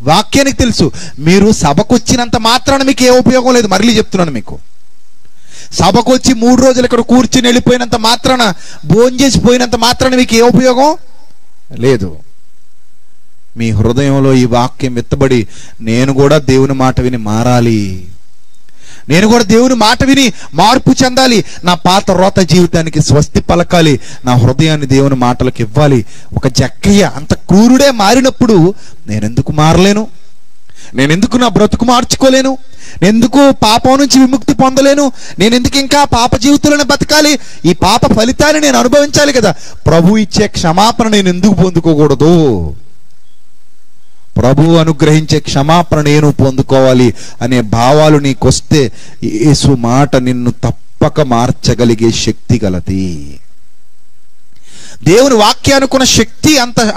వాక్యానికి తెలుసు. మీరు సభకు వచ్చినంత మాత్రాన మీకు ఏ ఉపయోగం లేదు. మళ్ళీ చెప్తున్నాను మీకు, సభకు వచ్చి 3 రోజులు ఇక్కడ కూర్చుని వెళ్ళిపోయినంత మాత్రాన, భోజనం చేసి పోయినంత మాత్రాన మీకు ఏ ఉపయోగం లేదు. మీ హృదయంలో ఈ వాక్యం ఎత్తబడి నేను కూడా దేవుని మాట విని మారాలి, నేను కూడా దేవుని మాట విని మార్పు చెందాలి. నా పాత రోత జీవితానికి స్వస్తి పలకాలి. నా హృదయాన్ని దేవుని మాటలకు ఇవ్వాలి. ఒక జక్కయ్య అంత క్రూరుడే మారినప్పుడు నేనెందుకు మారలేను? నేనెందుకు నా బ్రతుకు మార్చుకోలేను? నేనెందుకు పాపం నుంచి విముక్తి పొందలేను? నేనెందుకు ఇంకా పాప జీవితంలోనే బతకాలి? ఈ పాప ఫలితాన్ని నేను అనుభవించాలి కదా. ప్రభు ఇచ్చే క్షమాపణ నేను ఎందుకు పొందుకోకూడదు? ప్రభు అనుగ్రహించే క్షమాపణ నేను పొందుకోవాలి అనే భావాలు నీకొస్తే యేసు మాట నిన్ను తప్పక మార్చగలిగే శక్తి గలది. దేవుని వాక్యానుకున్న శక్తి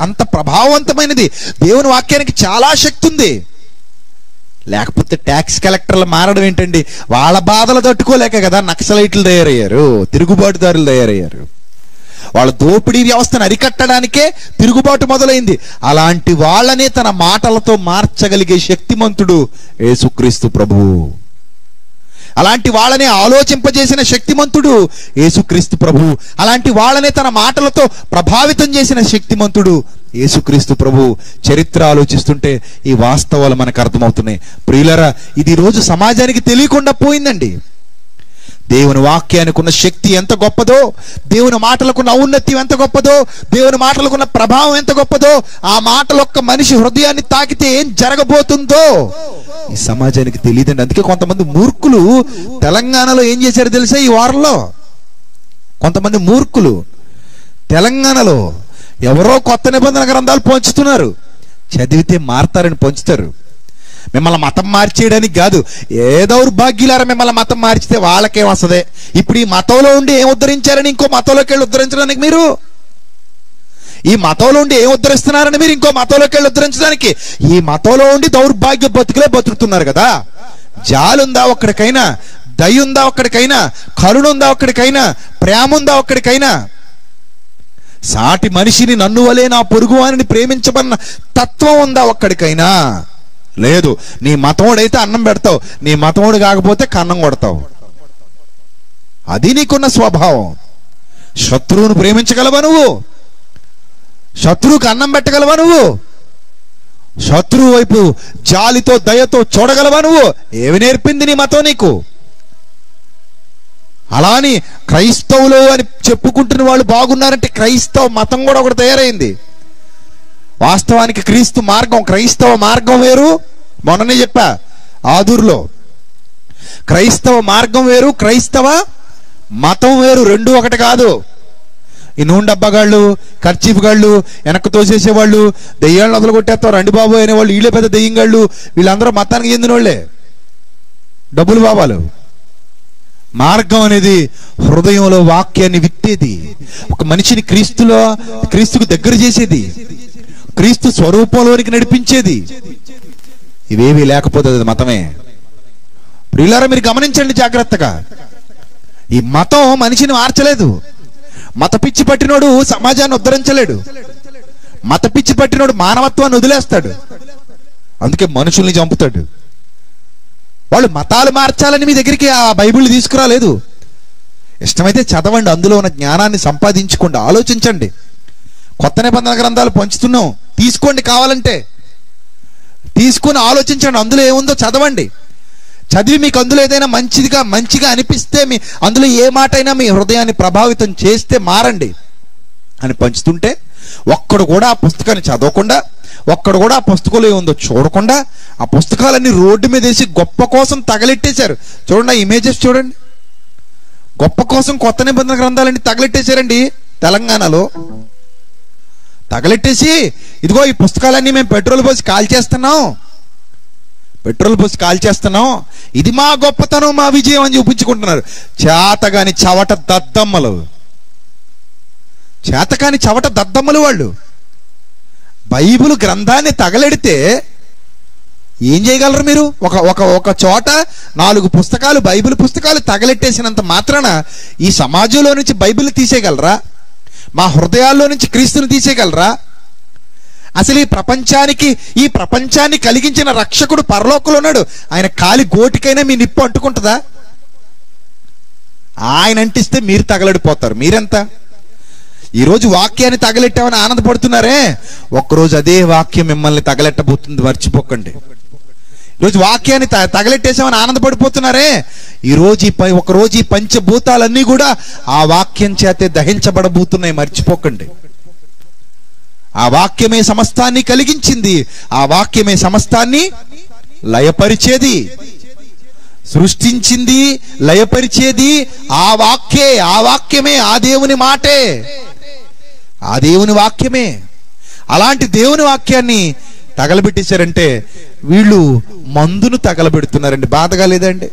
అంత ప్రభావవంతమైనది. దేవుని వాక్యానికి చాలా శక్తి ఉంది. లేకపోతే ట్యాక్స్ కలెక్టర్లు మారడం ఏంటండి? వాళ్ళ బాధలు తట్టుకోలేక కదా నక్సలైట్లు తయారయ్యారు, తిరుగుబాటుదారులు తయారయ్యారు. వాళ్ళ దోపిడీ వ్యవస్థను అరికట్టడానికే తిరుగుబాటు మొదలైంది. అలాంటి వాళ్ళనే తన మాటలతో మార్చగలిగే శక్తిమంతుడు యేసుక్రీస్తు ప్రభువు. అలాంటి వాళ్ళనే ఆలోచింపజేసిన శక్తిమంతుడు యేసుక్రీస్తు ప్రభువు. అలాంటి వాళ్ళనే తన మాటలతో ప్రభావితం చేసిన శక్తిమంతుడు యేసుక్రీస్తు ప్రభు. చరిత్ర ఆలోచిస్తుంటే ఈ వాస్తవాలు మనకు అర్థమవుతున్నాయి. ప్రియులరా, ఇది రోజు సమాజానికి తెలియకుండా పోయిందండి. దేవుని వాక్యానికి ఉన్న శక్తి ఎంత గొప్పదో, దేవుని మాటలకున్న ఔన్నత్యం ఎంత గొప్పదో, దేవుని మాటలకున్న ప్రభావం ఎంత గొప్పదో, ఆ మాటలు ఒక్క మనిషి హృదయాన్ని తాకితే ఏం జరగబోతుందో ఈ సమాజానికి తెలియదండి. అందుకే కొంతమంది మూర్ఖులు తెలంగాణలో ఏం చేశారు తెలుసా? ఈ వారంలో కొంతమంది మూర్ఖులు తెలంగాణలో ఎవరో కొత్త నిబంధన గ్రంథాలు పంచుతున్నారు. చదివితే మారతారని పంచుతారు. మిమ్మల్ని మతం మార్చేయడానికి కాదు. ఏ దౌర్భాగ్యులారా మిమ్మల్ని మతం మార్చితే వాళ్ళకేం వస్తుంది? ఇప్పుడు ఈ మతంలో ఉండి ఏం ఉద్ధరించారని ఇంకో మతంలోకి వెళ్ళి ఉద్ధరించడానికి మీరు, ఈ మతంలో ఉండి ఏం ఉద్ధరిస్తున్నారని మీరు ఇంకో మతంలోకి వెళ్ళి ఉద్ధరించడానికి, ఈ మతంలో ఉండి దౌర్భాగ్య బతుకులే బతుకుతున్నారు కదా. జాలుందా ఒక్కడికైనా? దయ ఉందా ఒక్కడికైనా? కరుణ ఉందా ఒక్కడికైనా? ప్రేమ ఉందా ఒక్కడికైనా? సాటి మనిషిని నన్ను వలే నా పొరుగు వారిని ప్రేమించబడిన తత్వం ఉందా ఒక్కడికైనా? లేదు. నీ మతోడైతే అన్నం పెడతావు, నీ మతోడు కాకపోతే కన్నం కొడతావు. అది నీకున్న స్వభావం. శత్రువును ప్రేమించగలవా నువ్వు? శత్రువుకు అన్నం పెట్టగలవా నువ్వు? శత్రువు వైపు జాలితో దయతో చూడగలవా నువ్వు? ఏమి నేర్పింది నీ మతం నీకు? అలాని క్రైస్తవులు అని చెప్పుకుంటున్న వాళ్ళు బాగున్నారంటే క్రైస్తవ మతం కూడా ఒకటి తయారైంది. వాస్తవానికి క్రీస్తు మార్గం, క్రైస్తవ మార్గం వేరు. మొన్ననే చెప్పా ఆదూరులో, క్రైస్తవ మార్గం వేరు, క్రైస్తవ మతం వేరు. రెండు ఒకటి కాదు. ఈ నూనె డబ్బాగాళ్ళు, కర్చీఫ్ గాళ్ళు, వెనక్కు తోసేసేవాళ్ళు, దెయ్యాలను వదలు కొట్టేస్తారు రండి బాబు అనేవాళ్ళు, వీళ్ళే పెద్ద దెయ్యంగాళ్ళు. వీళ్ళందరూ మతానికి చెందిన వాళ్ళే, డబ్బులు బాబాలు. మార్గం అనేది హృదయంలో వాక్యాన్ని విత్తేది, ఒక మనిషిని క్రీస్తుకు దగ్గర చేసేది, క్రీస్తు స్వరూపంలోనికి నడిపించేది. ఇవేవి లేకపోతే అది మతమే. ప్రియులారా, మీరు గమనించండి జాగ్రత్తగా. ఈ మతం మనిషిని మార్చలేదు. మత పిచ్చి పట్టినోడు సమాజాన్ని ఉద్ధరించలేడు. మత పిచ్చి పట్టినోడు మానవత్వాన్ని వదిలేస్తాడు. అందుకే మనుషుల్ని చంపుతాడు. వాళ్ళు మతాలు మార్చాలని మీ దగ్గరికి ఆ బైబిల్ తీసుకురాలేదు. ఇష్టమైతే చదవండి, అందులో ఉన్న జ్ఞానాన్ని సంపాదించుకోండి, ఆలోచించండి. కొత్త నిబంధన గ్రంథాలు పంచుతున్నాం, తీసుకోండి, కావాలంటే తీసుకుని ఆలోచించండి, అందులో ఏముందో చదవండి. చదివి మీకు అందులో ఏదైనా మంచిగా అనిపిస్తే, అందులో ఏ మాట అయినా మీ హృదయాన్ని ప్రభావితం చేస్తే మారండి అని పంచుతుంటే, ఒక్కడు కూడా ఆ పుస్తకాన్ని చదవకుండా, ఒక్కడు కూడా ఆ పుస్తకంలో ఏముందో చూడకుండా, ఆ పుస్తకాలన్నీ రోడ్డు మీద వేసి గొప్ప కోసం తగలెట్టేశారు. చూడండి, ఆ ఇమేజెస్ చూడండి. గొప్ప కోసం కొత్త నిబంధన గ్రంథాలన్నీ తగలెట్టేశారండి తెలంగాణలో. తగలెట్టేసి, ఇదిగో ఈ పుస్తకాలన్నీ మేము పెట్రోల్ పోసి కాల్చేస్తున్నాం, ఇది మా గొప్పతనం, మా విజయం అని చూపించుకుంటున్నారు. చేతగాని చవట దద్దమ్మలు వాళ్ళు. బైబిల్ గ్రంథాన్ని తగలెడితే ఏం చేయగలరు మీరు? ఒక చోట 4 పుస్తకాలు, బైబిల్ పుస్తకాలు తగలెట్టేసినంత మాత్రాన ఈ సమాజంలో నుంచి బైబిల్ తీసేయగలరా? మా హృదయాల్లో నుంచి క్రీస్తుని తీసేయగలరా? అసలు ఈ ప్రపంచాన్ని కలిగించిన రక్షకుడు పరలోకంలో ఉన్నాడు. ఆయన కాలి గోటికైనా మీ నిప్పు అంటుకుంటుందా? ఆయన అంటిస్తే మీరు తగలడిపోతారు. మీరెంత? ఈరోజు వాక్యాన్ని తగలెట్టామని ఆనందపడుతున్నారే, ఒక్కరోజు అదే వాక్యం మిమ్మల్ని తగలెట్టబోతుంది, మర్చిపోకండి. ఈరోజు వాక్యాన్ని తగలెట్టేసామని ఆనందపడిపోతున్నారే. ఈరోజు ఒకరోజు ఈ పంచభూతాలన్నీ కూడా ఆ వాక్యం చేతే దహించబడబోతున్నాయి, మర్చిపోకండి. ఆ వాక్యమే సమస్తాన్ని కలిగించింది, ఆ వాక్యమే సమస్తాన్ని లయపరిచేది. సృష్టించింది, లయపరిచేది ఆ వాక్యమే, ఆ దేవుని మాటే, ఆ దేవుని వాక్యమే. అలాంటి దేవుని వాక్యాన్ని తగలబెట్టేశారంటే వీళ్ళు మందును తగలబెడుతున్నారండి. బాధగా లేదండి?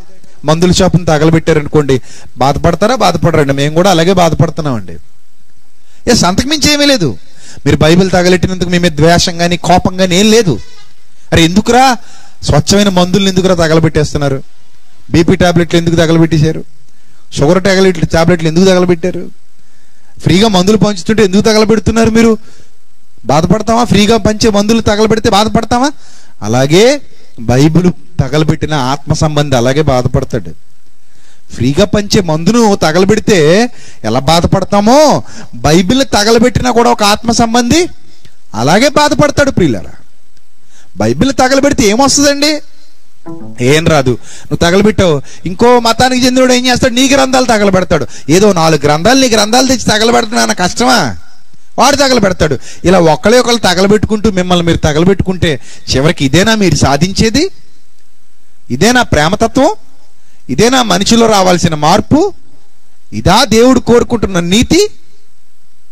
మందుల షాపును తగలబెట్టారనుకోండి, బాధపడతారా? బాధపడరండి. మేము కూడా అలాగే బాధపడుతున్నామండి. ఎస్, అంతకుమించి ఏమీ లేదు. మీరు బైబిల్ తగలెట్టినందుకు మీ మీద ద్వేషం కానీ కోపం కానీ ఏం లేదు. అరే ఎందుకురా స్వచ్ఛమైన మందులను ఎందుకురా తగలబెట్టేస్తున్నారు? బీపీ టాబ్లెట్లు ఎందుకు తగలబెట్టేశారు? షుగర్ టాబ్లెట్లు ఎందుకు తగలబెట్టారు? ఫ్రీగా మందులు పంచుతుంటే ఎందుకు తగలబెడుతున్నారు? మీరు బాధపడతామా? ఫ్రీగా పంచే మందులు తగలబెడితే బాధపడతామా? అలాగే బైబిల్ తగలబెట్టిన ఆత్మ సంబంధి అలాగే బాధపడతాడు. ఫ్రీగా పంచే మందును తగలబెడితే ఎలా బాధపడతామో, బైబిల్ని తగలబెట్టినా కూడా ఒక ఆత్మ సంబంధి అలాగే బాధపడతాడు. ప్రియులారా, బైబిల్ని తగలబెడితే ఏమొస్తుందండి? ఏం రాదు. నువ్వు తగలబెట్టావు, ఇంకో మతానికి చెందినవాడు ఏం చేస్తాడు? నీ గ్రంథాలు తగలబెడతాడు. ఏదో 4 గ్రంథాలు, నీ గ్రంథాలు తెచ్చి తగలబెడుతున్నా కష్టమా? వాడు తగలబెడతాడు. ఇలా ఒకళ్ళు తగలబెట్టుకుంటూ మిమ్మల్ని మీరు తగలబెట్టుకుంటే చివరికి ఇదేనా మీరు సాధించేది? ఇదేనా ప్రేమతత్వం? ఇదేనా మనిషిలో రావాల్సిన మార్పు? ఇదా దేవుడు కోరుకుంటున్న నీతి?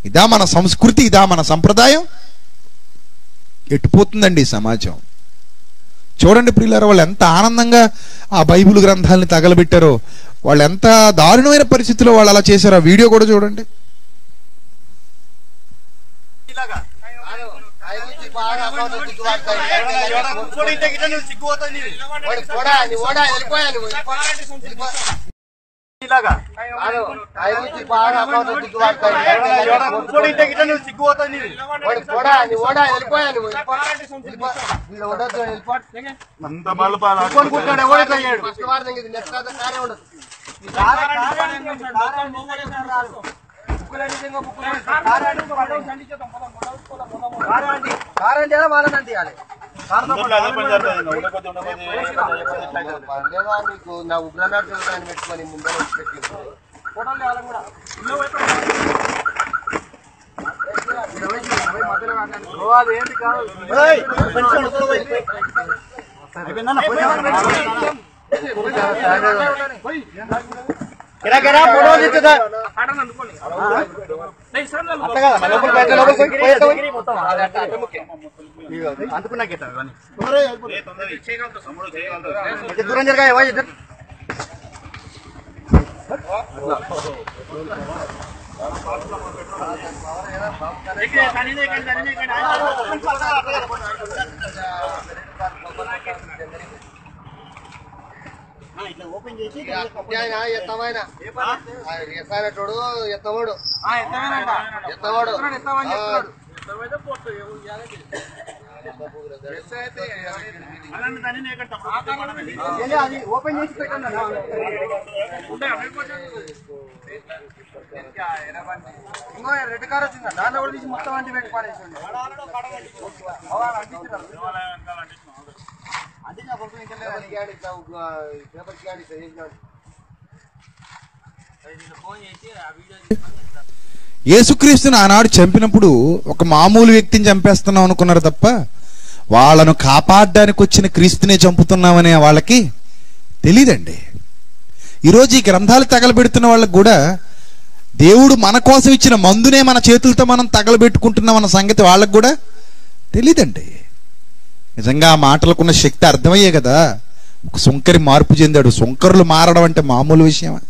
ఇదా మన సంస్కృతి? ఇదా మన సంప్రదాయం? ఎట్టుపోతుందండి ఈ సమాజం. చూడండి ప్రియులారా, వాళ్ళు ఎంత ఆనందంగా ఆ బైబిల్ గ్రంథాలని తగలబెట్టారో, వాళ్ళు ఎంత దారుణమైన పరిస్థితిలో వాళ్ళు అలా చేశారో ఆ వీడియో కూడా చూడండి. రెడ్ కార్ వచ్చిందా? దాంట్లో కూడా తీసి మొత్తం అంటి పెట్టి పాడేసి యేసుక్రీస్తుని ఆనాడు చంపినప్పుడు ఒక మామూలు వ్యక్తిని చంపేస్తున్నాం అనుకున్నారు తప్ప, వాళ్ళను కాపాడడానికి వచ్చిన క్రీస్తునే చంపుతున్నామనే వాళ్ళకి తెలియదండి. ఈరోజు ఈ గ్రంథాలు తగలబెడుతున్న వాళ్ళకి కూడా దేవుడు మన కోసం ఇచ్చిన మందునే మన చేతులతో మనం తగలబెట్టుకుంటున్నాం అన్న సంగతి వాళ్ళకు కూడా తెలియదండి. నిజంగా ఆ మాటలకున్న శక్తి అర్థమయ్యే కదా ఒక సుంకరి మార్పు చెందాడు. సుంకరులు మారడం అంటే మామూలు విషయమా?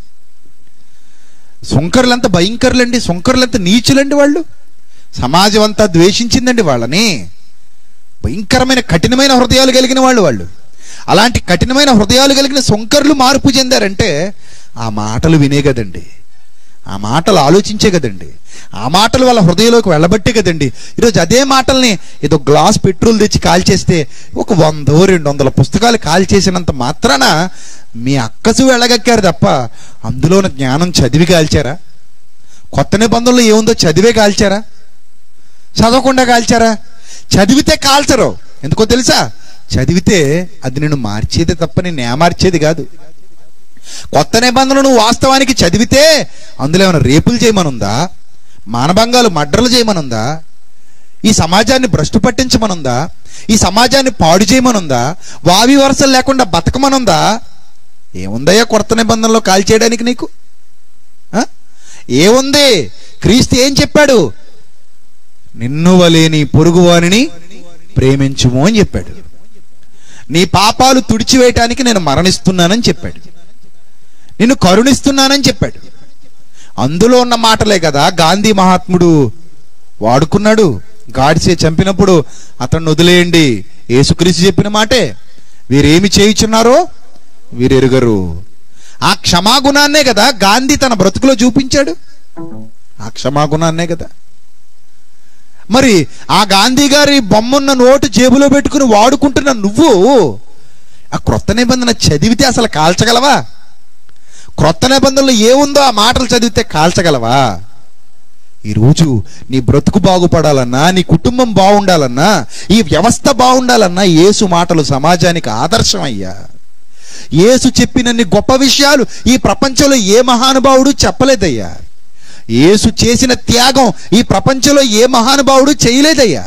సుంకరులు ఎంత భయంకరులండి, సుంకరులు ఎంత నీచులండి. వాళ్ళు సమాజం అంతా ద్వేషించిందండి వాళ్ళని. భయంకరమైన కఠినమైన హృదయాలు కలిగిన వాళ్ళు. అలాంటి కఠినమైన హృదయాలు కలిగిన సుంకరులు మార్పు చెందారంటే ఆ మాటలు వినే కదండి, ఆ మాటలు ఆలోచించే కదండి, ఆ మాటలు వాళ్ళ హృదయంలోకి వెళ్ళబట్టే కదండి. ఈరోజు అదే మాటల్ని ఏదో గ్లాస్ పెట్రోల్ తెచ్చి కాల్చేస్తే ఒక 100-200 పుస్తకాలు కాల్చేసినంత మాత్రాన మీ అక్కసు వెళ్ళగక్కారు తప్ప అందులోని జ్ఞానం చదివి కాల్చారా? కొత్త నిబంధనలో ఏముందో చదివే కాల్చారా? చదవకుండా కాల్చారా? చదివితే కాల్చరు. ఎందుకో తెలుసా? చదివితే అది నిన్ను మార్చేది తప్ప నిన్ను ఏమార్చేది కాదు. కొత్త నిబంధనలు నువ్వు వాస్తవానికి చదివితే అందులో ఏమైనా రేపులు చేయమనుందా, మానభంగాలు మడ్రలు చేయమనుందా, ఈ సమాజాన్ని భ్రష్టు పట్టించమనుందా, ఈ సమాజాన్ని పాడు చేయమనుందా, వావి వరసలు లేకుండా బతకమనుందా? ఏముందయ్యా కొత్త నిబంధనలో కాల్చేయడానికి నీకు? ఏముంది? క్రీస్తు ఏం చెప్పాడు? నిన్ను వలే నీ పొరుగువానిని ప్రేమించుము అని చెప్పాడు. నీ పాపాలు తుడిచివేయటానికి నేను మరణిస్తున్నానని చెప్పాడు. నిన్ను కరుణిస్తున్నానని చెప్పాడు. అందులో ఉన్న మాటలే కదా గాంధీ మహాత్ముడు వాడుకున్నాడు. గాడ్సే చంపినప్పుడు అతన్ని వదిలేయండి, యేసుక్రీస్తు చెప్పిన మాటే, వీరేమి చేయుచున్నారో వీరెరుగరు. ఆ క్షమాగుణాన్నే కదా గాంధీ తన బ్రతుకులో చూపించాడు. ఆ క్షమాగుణాన్నే కదా. మరి ఆ గాంధీ గారి బొమ్మన్న నోటు జేబులో పెట్టుకుని వాడుకుంటున్న నువ్వు ఆ క్రొత్త నిబంధన చదివితే అసలు కాల్చగలవా? క్రొత్త నిబంధనలో ఏముందో ఆ మాటలు చదివితే కాల్చగలవా? ఈరోజు నీ బ్రతుకు బాగుపడాలన్నా, నీ కుటుంబం బాగుండాలన్నా, ఈ వ్యవస్థ బాగుండాలన్నా యేసు మాటలు సమాజానికి ఆదర్శం అయ్యా. యేసు చెప్పినన్ని గొప్ప విషయాలు ఈ ప్రపంచంలో ఏ మహానుభావుడు చెప్పలేదయ్యా. యేసు చేసిన త్యాగం ఈ ప్రపంచంలో ఏ మహానుభావుడు చేయలేదయ్యా.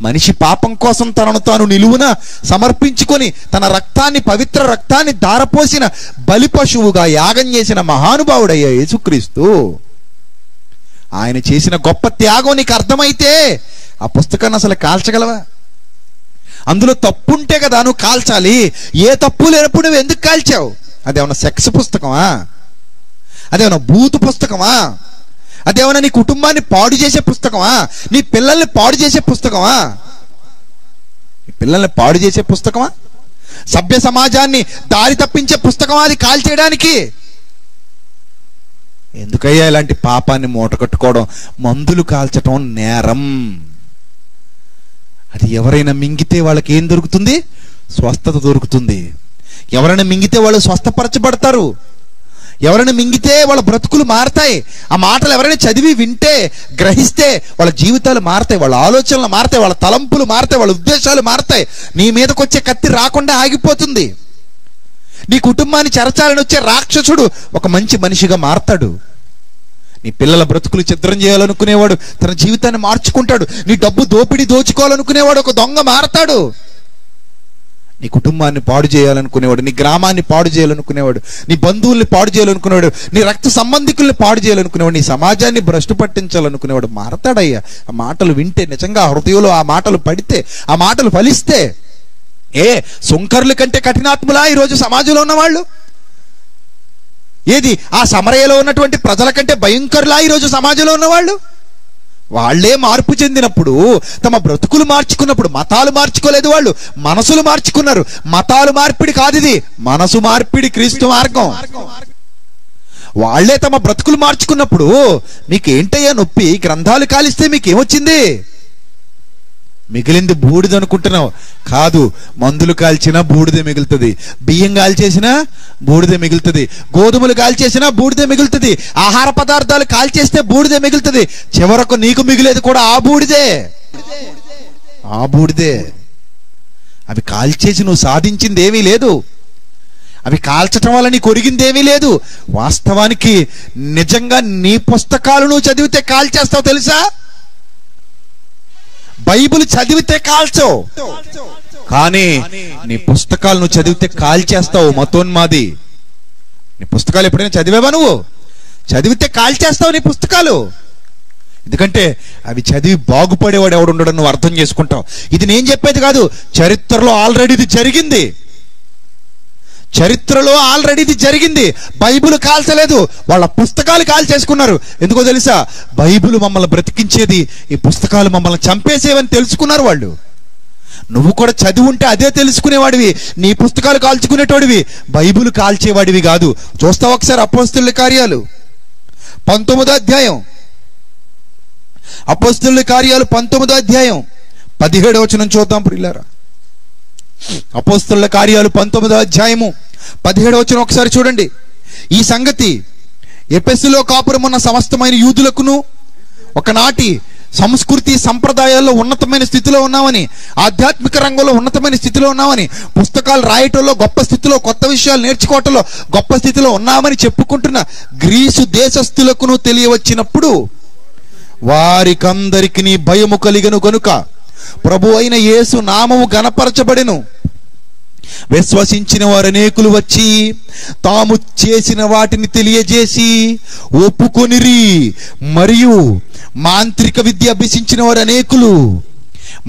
మనిషి పాపం కోసం తనను తాను నిలువున సమర్పించుకొని తన రక్తాన్ని, పవిత్ర రక్తాన్ని ధారపోసిన బలి పశువుగా యాగం చేసిన మహానుభావుడయ్యా యేసుక్రీస్తు. ఆయన చేసిన గొప్ప త్యాగం నీకు అర్థమైతే ఆ పుస్తకాన్ని అసలు కాల్చగలవా? అందులో తప్పుంటే కదా నువ్వు కాల్చాలి. ఏ తప్పు లేనప్పుడు నువ్వు ఎందుకు కాల్చావు? అదేమన్నా సెక్స్ పుస్తకమా? అదేమన్నా బూతు పుస్తకమా? అదేమన్నా నీ కుటుంబాన్ని పాడు చేసే పుస్తకమా? నీ పిల్లల్ని పాడు చేసే పుస్తకమా? నీ పిల్లల్ని పాడు చేసే పుస్తకమా? సభ్య సమాజాన్ని దారి తప్పించే పుస్తకమా అది కాల్చేయడానికి? ఎందుకయ్యా ఇలాంటి పాపాన్ని మూట కట్టుకోవడం? మందులు కాల్చటం నేరం. అది ఎవరైనా మింగితే వాళ్ళకి ఏం దొరుకుతుంది? స్వస్థత దొరుకుతుంది. ఎవరైనా మింగితే వాళ్ళు స్వస్థపరచబడతారు. ఎవరైనా మింగితే వాళ్ళ బ్రతుకులు మారతాయి. ఆ మాటలు ఎవరైనా చదివి వింటే, గ్రహిస్తే వాళ్ళ జీవితాలు మారతాయి, వాళ్ళ ఆలోచనలు మారతాయి, వాళ్ళ తలంపులు మారతాయి, వాళ్ళ ఉద్దేశాలు మారతాయి. నీ మీదకి వచ్చే కత్తి రాకుండా ఆగిపోతుంది. నీ కుటుంబాన్ని చెరచాలని వచ్చే రాక్షసుడు ఒక మంచి మనిషిగా మారతాడు. నీ పిల్లల బ్రతుకులు ఛిద్రం చేయాలనుకునేవాడు తన జీవితాన్ని మార్చుకుంటాడు. నీ డబ్బు దోచుకోవాలనుకునేవాడు ఒక దొంగ మారతాడు. నీ కుటుంబాన్ని పాడు చేయాలనుకునేవాడు, నీ గ్రామాన్ని పాడు చేయాలనుకునేవాడు, నీ బంధువుల్ని పాడు చేయాలనుకునేవాడు, నీ రక్త సంబంధికుల్ని పాడు చేయాలనుకునేవాడు, నీ సమాజాన్ని భ్రష్టు పట్టించాలనుకునేవాడు మారతాడయ్యా. ఆ మాటలు వింటే, నిజంగా హృదయంలో ఆ మాటలు పడితే, ఆ మాటలు ఫలిస్తే, సుంకరుల కంటే కఠినాత్ములా ఈరోజు సమాజంలో ఉన్నవాళ్ళు? ఏది ఆ సమరయలో ఉన్నటువంటి ప్రజల కంటే భయంకరులా ఈరోజు సమాజంలో ఉన్నవాళ్ళు? వాళ్లే మార్పు చెందినప్పుడు, తమ బ్రతుకులు మార్చుకున్నప్పుడు, మతాలు మార్చుకోలేదు, వాళ్ళు మనసులు మార్చుకున్నారు. మతాలు మార్పిడి కాదు ఇది, మనసు మార్పిడి, క్రీస్తు మార్గం. వాళ్లే తమ బ్రతుకులు మార్చుకున్నప్పుడు మీకేంటయ్యా నొప్పి? గ్రంథాలు కాలిస్తే మీకేమొచ్చింది? మిగిలింది బూడిద అనుకుంటున్నావు? కాదు, మందులు కాల్చినా బూడిదే మిగులుతుంది, బియ్యం కాల్చేసినా బూడిదే మిగులుతుంది, గోధుమలు కాల్చేసినా బూడిదే మిగులుతుంది, ఆహార పదార్థాలు కాల్చేస్తే బూడిదే మిగులుతుంది. చివరకు నీకు మిగిలేది కూడా ఆ బూడిదే. ఆ బూడిదే. అవి కాల్చేసి నువ్వు సాధించింది ఏమీ లేదు. అవి కాల్చటం వల్ల నీకు ఒరిగిందేమీ లేదు. వాస్తవానికి నిజంగా నీ పుస్తకాలు నువ్వు చదివితే కాల్చేస్తావు తెలుసా? బైబిల్ చదివితే కాల్చవు, కానీ నీ పుస్తకాలు నువ్వు చదివితే కాల్చేస్తావు. మతోన్మాది. నీ పుస్తకాలు ఎప్పుడైనా చదివేవా? నువ్వు చదివితే కాల్చేస్తావు నీ పుస్తకాలు. ఎందుకంటే అవి చదివి బాగుపడేవాడు ఎవడు ఉండడం నువ్వు అర్థం చేసుకుంటావు. ఇది నేను చెప్పేది కాదు, చరిత్రలో ఆల్రెడీ ఇది జరిగింది. చరిత్రలో ఆల్రెడీ ఇది జరిగింది. బైబిల్ కాల్చలేదు, వాళ్ళ పుస్తకాలు కాల్చేసుకున్నారు. ఎందుకో తెలుసా? బైబిల్ మమ్మల్ని బ్రతికించేది, ఈ పుస్తకాలు మమ్మల్ని చంపేసేవని తెలుసుకున్నారు వాళ్ళు. నువ్వు కూడా చదివి ఉంటే అదే తెలుసుకునేవాడివి. నీ పుస్తకాలు కాల్చుకునేటోడివి, బైబిల్ కాల్చేవాడివి కాదు. చూస్తావు ఒకసారి అపోస్తలుల కార్యాలు 19వ అధ్యాయం. అపోస్తలుల కార్యాలు 19వ అధ్యాయం 17వ వచనం చూద్దాం ప్రియులారా. అపోస్తలుల కార్యాలు 19వ అధ్యాయము 17వ వచనం ఒకసారి చూడండి. ఈ సంగతి ఎఫెసులో కాపురమున్న సమస్తమైన యూదులకును ఒకనాటి సంస్కృతి సంప్రదాయాల్లో ఉన్నతమైన స్థితిలో ఉన్నామని, ఆధ్యాత్మిక రంగంలో ఉన్నతమైన స్థితిలో ఉన్నామని, పుస్తకాలు రాయటంలో గొప్ప స్థితిలో, కొత్త విషయాలు నేర్చుకోవటంలో గొప్ప స్థితిలో ఉన్నామని చెప్పుకుంటున్న గ్రీసు దేశస్థులకును తెలియవచ్చినప్పుడు వారికందరికి భయము కలిగను గనుక ప్రభు అయిన యేసు నామము గణపరచబడెను. విశ్వసించిన వారు అనేకులు వచ్చి తాము చేసిన వాటిని తెలియజేసి ఒప్పుకొనిరి. మరియు మాంత్రిక విద్య అభ్యసించిన వారు అనేకులు,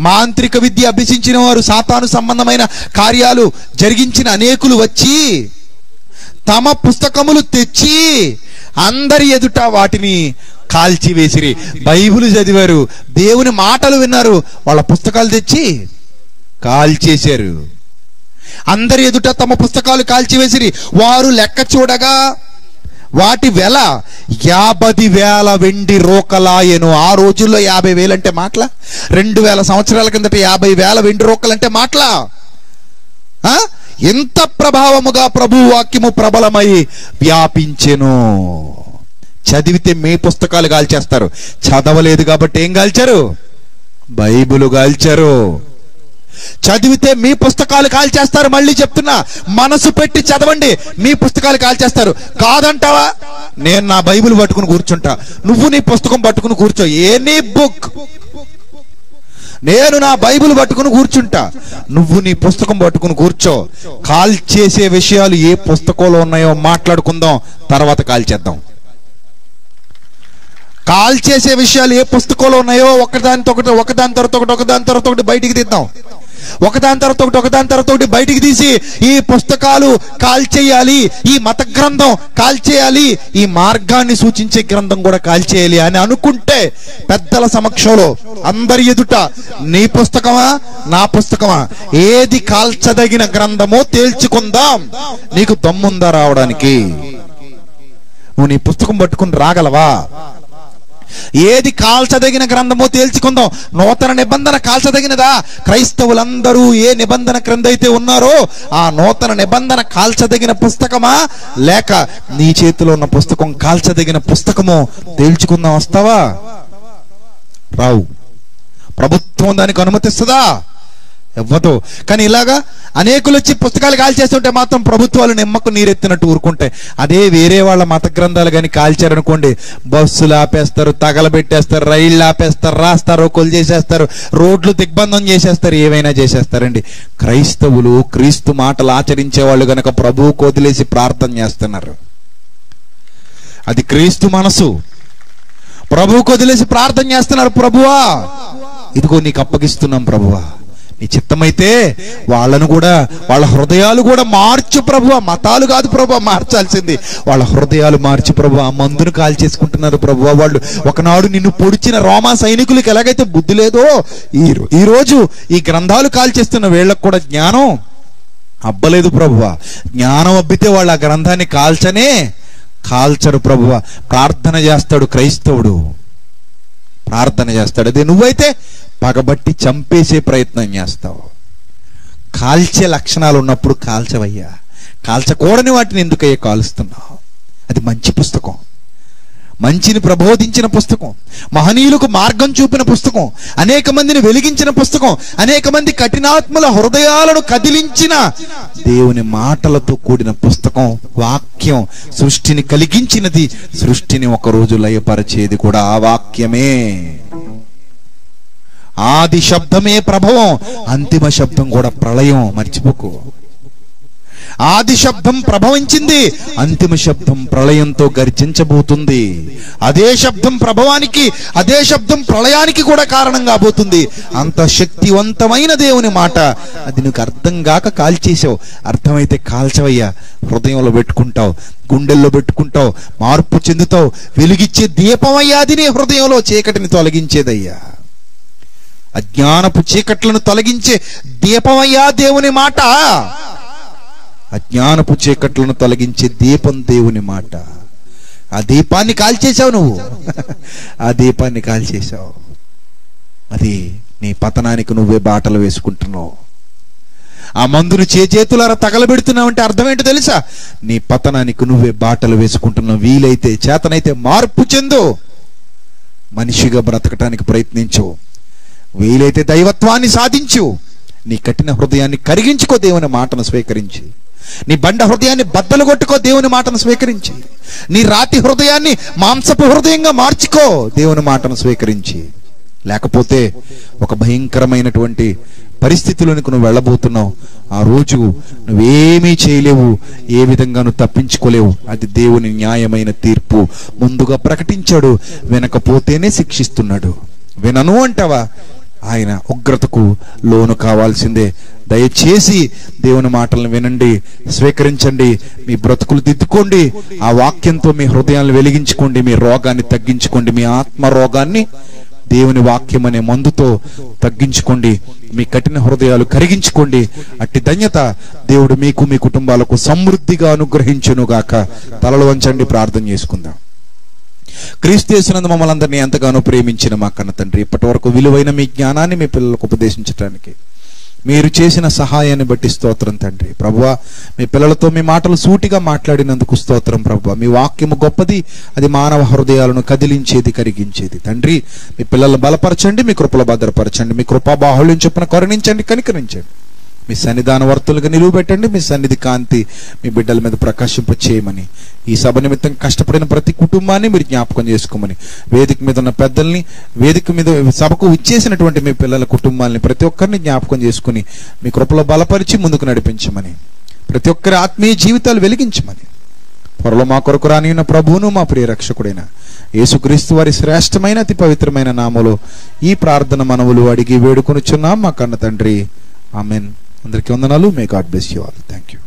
మాంత్రిక విద్య అభ్యసించిన వారు, సాతాను సంబంధమైన కార్యాలు జరిగించిన అనేకులు వచ్చి తమ పుస్తకములు తెచ్చి అందరి ఎదుట వాటిని కాల్చివేసిరి. బైబిల్ చదివారు, దేవుని మాటలు విన్నారు, వాళ్ళ పుస్తకాలు తెచ్చి కాల్చేశారు. అందరి ఎదుట తమ పుస్తకాలు కాల్చివేసిరి. వారు లెక్క చూడగా వాటి వెల 50,000 వెండి రోకలాయెను. ఆ రోజుల్లో 50,000 అంటే మాటలా? 2000 సంవత్సరాల కిందట 50,000 వెండి రోకలంటే మాటలా? ఎంత ప్రభావముగా ప్రభు వాక్యము ప్రబలమై వ్యాపించెను. చదివితే మీ పుస్తకాలు కాల్చేస్తారు, చదవలేదు కాబట్టి ఏం కాల్చారు? బైబిలు కాల్చారు. చదివితే మీ పుస్తకాలు కాల్చేస్తారు. మళ్ళీ చెప్తున్నా, మనసు పెట్టి చదవండి, మీ పుస్తకాలు కాల్చేస్తారు. కాదంటావా? నేను నా బైబిల్ పట్టుకుని కూర్చుంటా, నువ్వు నీ పుస్తకం పట్టుకుని కూర్చో. ఎనీ బుక్, నేను నా బైబిల్ పట్టుకుని కూర్చుంటా, నువ్వు నీ పుస్తకం పట్టుకుని కూర్చో. కాల్చేసే విషయాలు ఏ పుస్తకంలో ఉన్నాయో మాట్లాడుకుందాం, తర్వాత కాల్చేద్దాం. కాల్చేసే విషయాలు ఏ పుస్తకంలో ఉన్నాయో ఒకదాని తర్వాత ఒకటి బయటికి తీద్దాం. ఒకదాని తర్వాత ఒకటి బయటికి తీసి ఈ పుస్తకాలు కాల్చేయాలి, ఈ మత గ్రంథం కాల్చేయాలి, ఈ మార్గాన్ని సూచించే గ్రంథం కూడా కాల్చేయాలి అని అనుకుంటే పెద్దల సమక్షంలో అందరి ఎదుట నీ పుస్తకమా నా పుస్తకమా, ఏది కాల్చదగిన గ్రంథమో తేల్చుకుందాం. నీకు దమ్ముందా రావడానికి? నువ్వు నీ పుస్తకం పట్టుకుని రాగలవా? ఏది కాల్చదగిన గ్రంథమో తేల్చుకుందాం. నూతన నిబంధన కాల్చదగినదా? క్రైస్తవులందరూ ఏ నిబంధన క్రింద అయితే ఉన్నారో ఆ నూతన నిబంధన కాల్చదగిన పుస్తకమా, లేక నీ చేతిలో ఉన్న పుస్తకం కాల్చదగిన పుస్తకమో తేల్చుకుందాం. వస్తావా? రావు. ప్రభుత్వం దానికి అనుమతిస్తుందా? ఇవ్వదు. కానీ ఇలాగా అనేకులు వచ్చి పుస్తకాలు కాల్చేస్తుంటే మాత్రం ప్రభుత్వాలు నిమ్మకు నీరెత్తినట్టు ఊరుకుంటాయి. అదే వేరే వాళ్ళ మత గ్రంథాలు కానీ కాల్చారనుకోండి, బస్సులు ఆపేస్తారు, తగలబెట్టేస్తారు, రైళ్లు ఆపేస్తారు, రాస్తారు, కొలు చేసేస్తారు, రోడ్లు దిగ్బంధం చేసేస్తారు, ఏవైనా చేసేస్తారండి. క్రైస్తవులు క్రీస్తు మాటలు ఆచరించే వాళ్ళు గనక ప్రభువుకు వదిలేసి ప్రార్థన చేస్తున్నారు. అది క్రీస్తు మనసు. ప్రభువుకు వదిలేసి ప్రార్థన చేస్తున్నారు. ప్రభువా, ఇదిగో నీకు అప్పగిస్తున్నాం ప్రభువా, నీ చిత్తమైతే వాళ్ళను కూడా, వాళ్ళ హృదయాలు కూడా మార్చు ప్రభువా. మతాలు కాదు ప్రభువా మార్చాల్సింది, వాళ్ళ హృదయాలు మార్చు ప్రభువా. ఆ మందును కాల్చేసుకుంటున్నారు ప్రభువా. వాళ్ళు ఒకనాడు నిన్ను పొడిచిన రోమా సైనికులకు ఎలాగైతే బుద్ధి లేదో, ఈ రోజు ఈ గ్రంథాలు కాల్చేస్తున్న వీళ్ళకు కూడా జ్ఞానం అబ్బలేదు ప్రభువా. జ్ఞానం అబ్బితే వాళ్ళు ఆ గ్రంథాన్ని కాల్చరు ప్రభువా. ప్రార్థన చేస్తాడు క్రైస్తవుడు, ప్రార్థన చేస్తాడు. అదే నువ్వైతే పగబట్టి చంపేసే ప్రయత్నం చేస్తావు. కాల్చే లక్షణాలు ఉన్నప్పుడు కాల్చవయ్యా. కాల్చకూడని వాటిని ఎందుకయ్యా కాలుస్తున్నావు? అది మంచి పుస్తకం, మంచిని ప్రబోధించిన పుస్తకం, మహనీయులకు మార్గం చూపిన పుస్తకం, అనేక మందిని వెలిగించిన పుస్తకం, అనేక మంది కఠినాత్మల హృదయాలను కదిలించిన దేవుని మాటలతో కూడిన పుస్తకం. వాక్యం సృష్టిని కలిగించినది, సృష్టిని ఒకరోజు లయపరిచేది కూడా ఆ వాక్యమే. ఆది శబ్దమే ప్రభవం, అంతిమ శబ్దం కూడా ప్రళయం. మర్చిపోకు. ఆది శబ్దం ప్రభవించింది, అంతిమ శబ్దం ప్రళయంతో గర్జించబోతుంది. అదే శబ్దం ప్రభవానికి, అదే శబ్దం ప్రళయానికి కూడా కారణం కాబోతుంది. అంత శక్తివంతమైన దేవుని మాట. అది నీకు అర్థం కాక కాల్చేసావు. అర్థమైతే కాల్చవయ్యా. హృదయంలో పెట్టుకుంటావు, గుండెల్లో పెట్టుకుంటావు, మార్పు చెందుతావు. వెలిగిచ్చే దీపమయ్యా అది. నీ హృదయంలో చీకటిని తొలగించేదయ్యా. అజ్ఞానపు చీకట్లను తొలగించే దీపమయ్యా దేవుని మాట. అజ్ఞానపు చీకట్లను తొలగించే దీపం దేవుని మాట. ఆ దీపాన్ని కాల్చేశావు నువ్వు. ఆ దీపాన్ని కాల్చేశావు. అది నీ పతనానికి నువ్వే బాటలు వేసుకుంటున్నావు. ఆ మందును చేతులారా తగలబెడుతున్నావు అంటే అర్థం ఏంటో తెలుసా? నీ పతనానికి నువ్వే బాటలు వేసుకుంటున్నావు. వీలైతే చేతనైతే మార్పు చెందు. మనిషిగా బ్రతకటానికి ప్రయత్నించు, వీలైతే దైవత్వాన్ని సాధించు. నీ కఠిన హృదయాన్ని కరిగించుకో దేవుని మాటను స్వీకరించి. నీ బండ హృదయాన్ని బద్దలు కొట్టుకో దేవుని మాటను స్వీకరించి. నీ రాతి హృదయాన్ని మాంసపు హృదయంగా మార్చుకో దేవుని మాటను స్వీకరించి. లేకపోతే ఒక భయంకరమైనటువంటి పరిస్థితిలోనికి నువ్వు వెళ్ళబోతున్నావు. ఆ రోజు నువ్వేమీ చేయలేవు, ఏ విధంగా నువ్వు తప్పించుకోలేవు. అది దేవుని న్యాయమైన తీర్పు. ముందుగా ప్రకటించాడు, వినకపోతేనే శిక్షిస్తున్నాడు. వినను అంటావా, ఆయన ఉగ్రతకు లోను కావాల్సిందే. దయచేసి దేవుని మాటలను వినండి, స్వీకరించండి, మీ బ్రతుకులు దిద్దుకోండి. ఆ వాక్యంతో మీ హృదయాలను వెలిగించుకోండి, మీ రోగాన్ని తగ్గించుకోండి, మీ ఆత్మ రోగాన్ని దేవుని వాక్యం అనే మందుతో తగ్గించుకోండి, మీ కఠిన హృదయాలు కరిగించుకోండి. అట్టి ధన్యత దేవుడు మీకు, మీ కుటుంబాలకు సమృద్ధిగా అనుగ్రహించునుగాక. తలలు వంచండి, ప్రార్థన చేసుకుందాం. క్రీస్తు యేసునందు మమ్మల్ని అందరినీ ఎంతగానో ప్రేమించిన మా కన్న తండ్రి, ఇప్పటి వరకు విలువైన మీ జ్ఞానాన్ని మీ పిల్లలకు ఉపదేశించడానికి మీరు చేసిన సహాయాన్ని బట్టి స్తోత్రం తండ్రి. ప్రభువా, మీ పిల్లలతో మీ మాటలు సూటిగా మాట్లాడినందుకు స్తోత్రం ప్రభువా. మీ వాక్యము గొప్పది, అది మానవ హృదయాలను కదిలించేది, కరిగించేది. తండ్రి, మీ పిల్లలను బలపరచండి, మీ కృపలో భద్రపరచండి, మీ కృపా బాహుళ్యం చొప్పున కరుణించండి, కనికరించండి. మీ సన్నిధాన వర్తులుగా నిలువ పెట్టండి. మీ సన్నిధి కాంతి మీ బిడ్డల మీద ప్రకాశింప చేయమని, ఈ సభ నిమిత్తం కష్టపడిన ప్రతి కుటుంబాన్ని మీరు జ్ఞాపకం చేసుకోమని, వేదిక మీద ఉన్న పెద్దల్ని, వేదిక మీద సభకు ఇచ్చేసినటువంటి మీ పిల్లల కుటుంబాలని ప్రతి ఒక్కరిని జ్ఞాపకం చేసుకుని మీ కృపలో బలపరిచి ముందుకు నడిపించమని, ప్రతి ఒక్కరి ఆత్మీయ జీవితాలు వెలిగించమని, త్వరలో మా కొరకు రానియున్న ప్రభువును మా ప్రియ రక్షకుడైన యేసుక్రీస్తు వారి శ్రేష్టమైన అతి పవిత్రమైన నామములో ఈ ప్రార్థన మనవులు అడిగి వేడుకొనుచున్నాం మా కన్న తండ్రి. ఆమెన్. అందరికీ వందనాలు. May God bless you all. Thank you.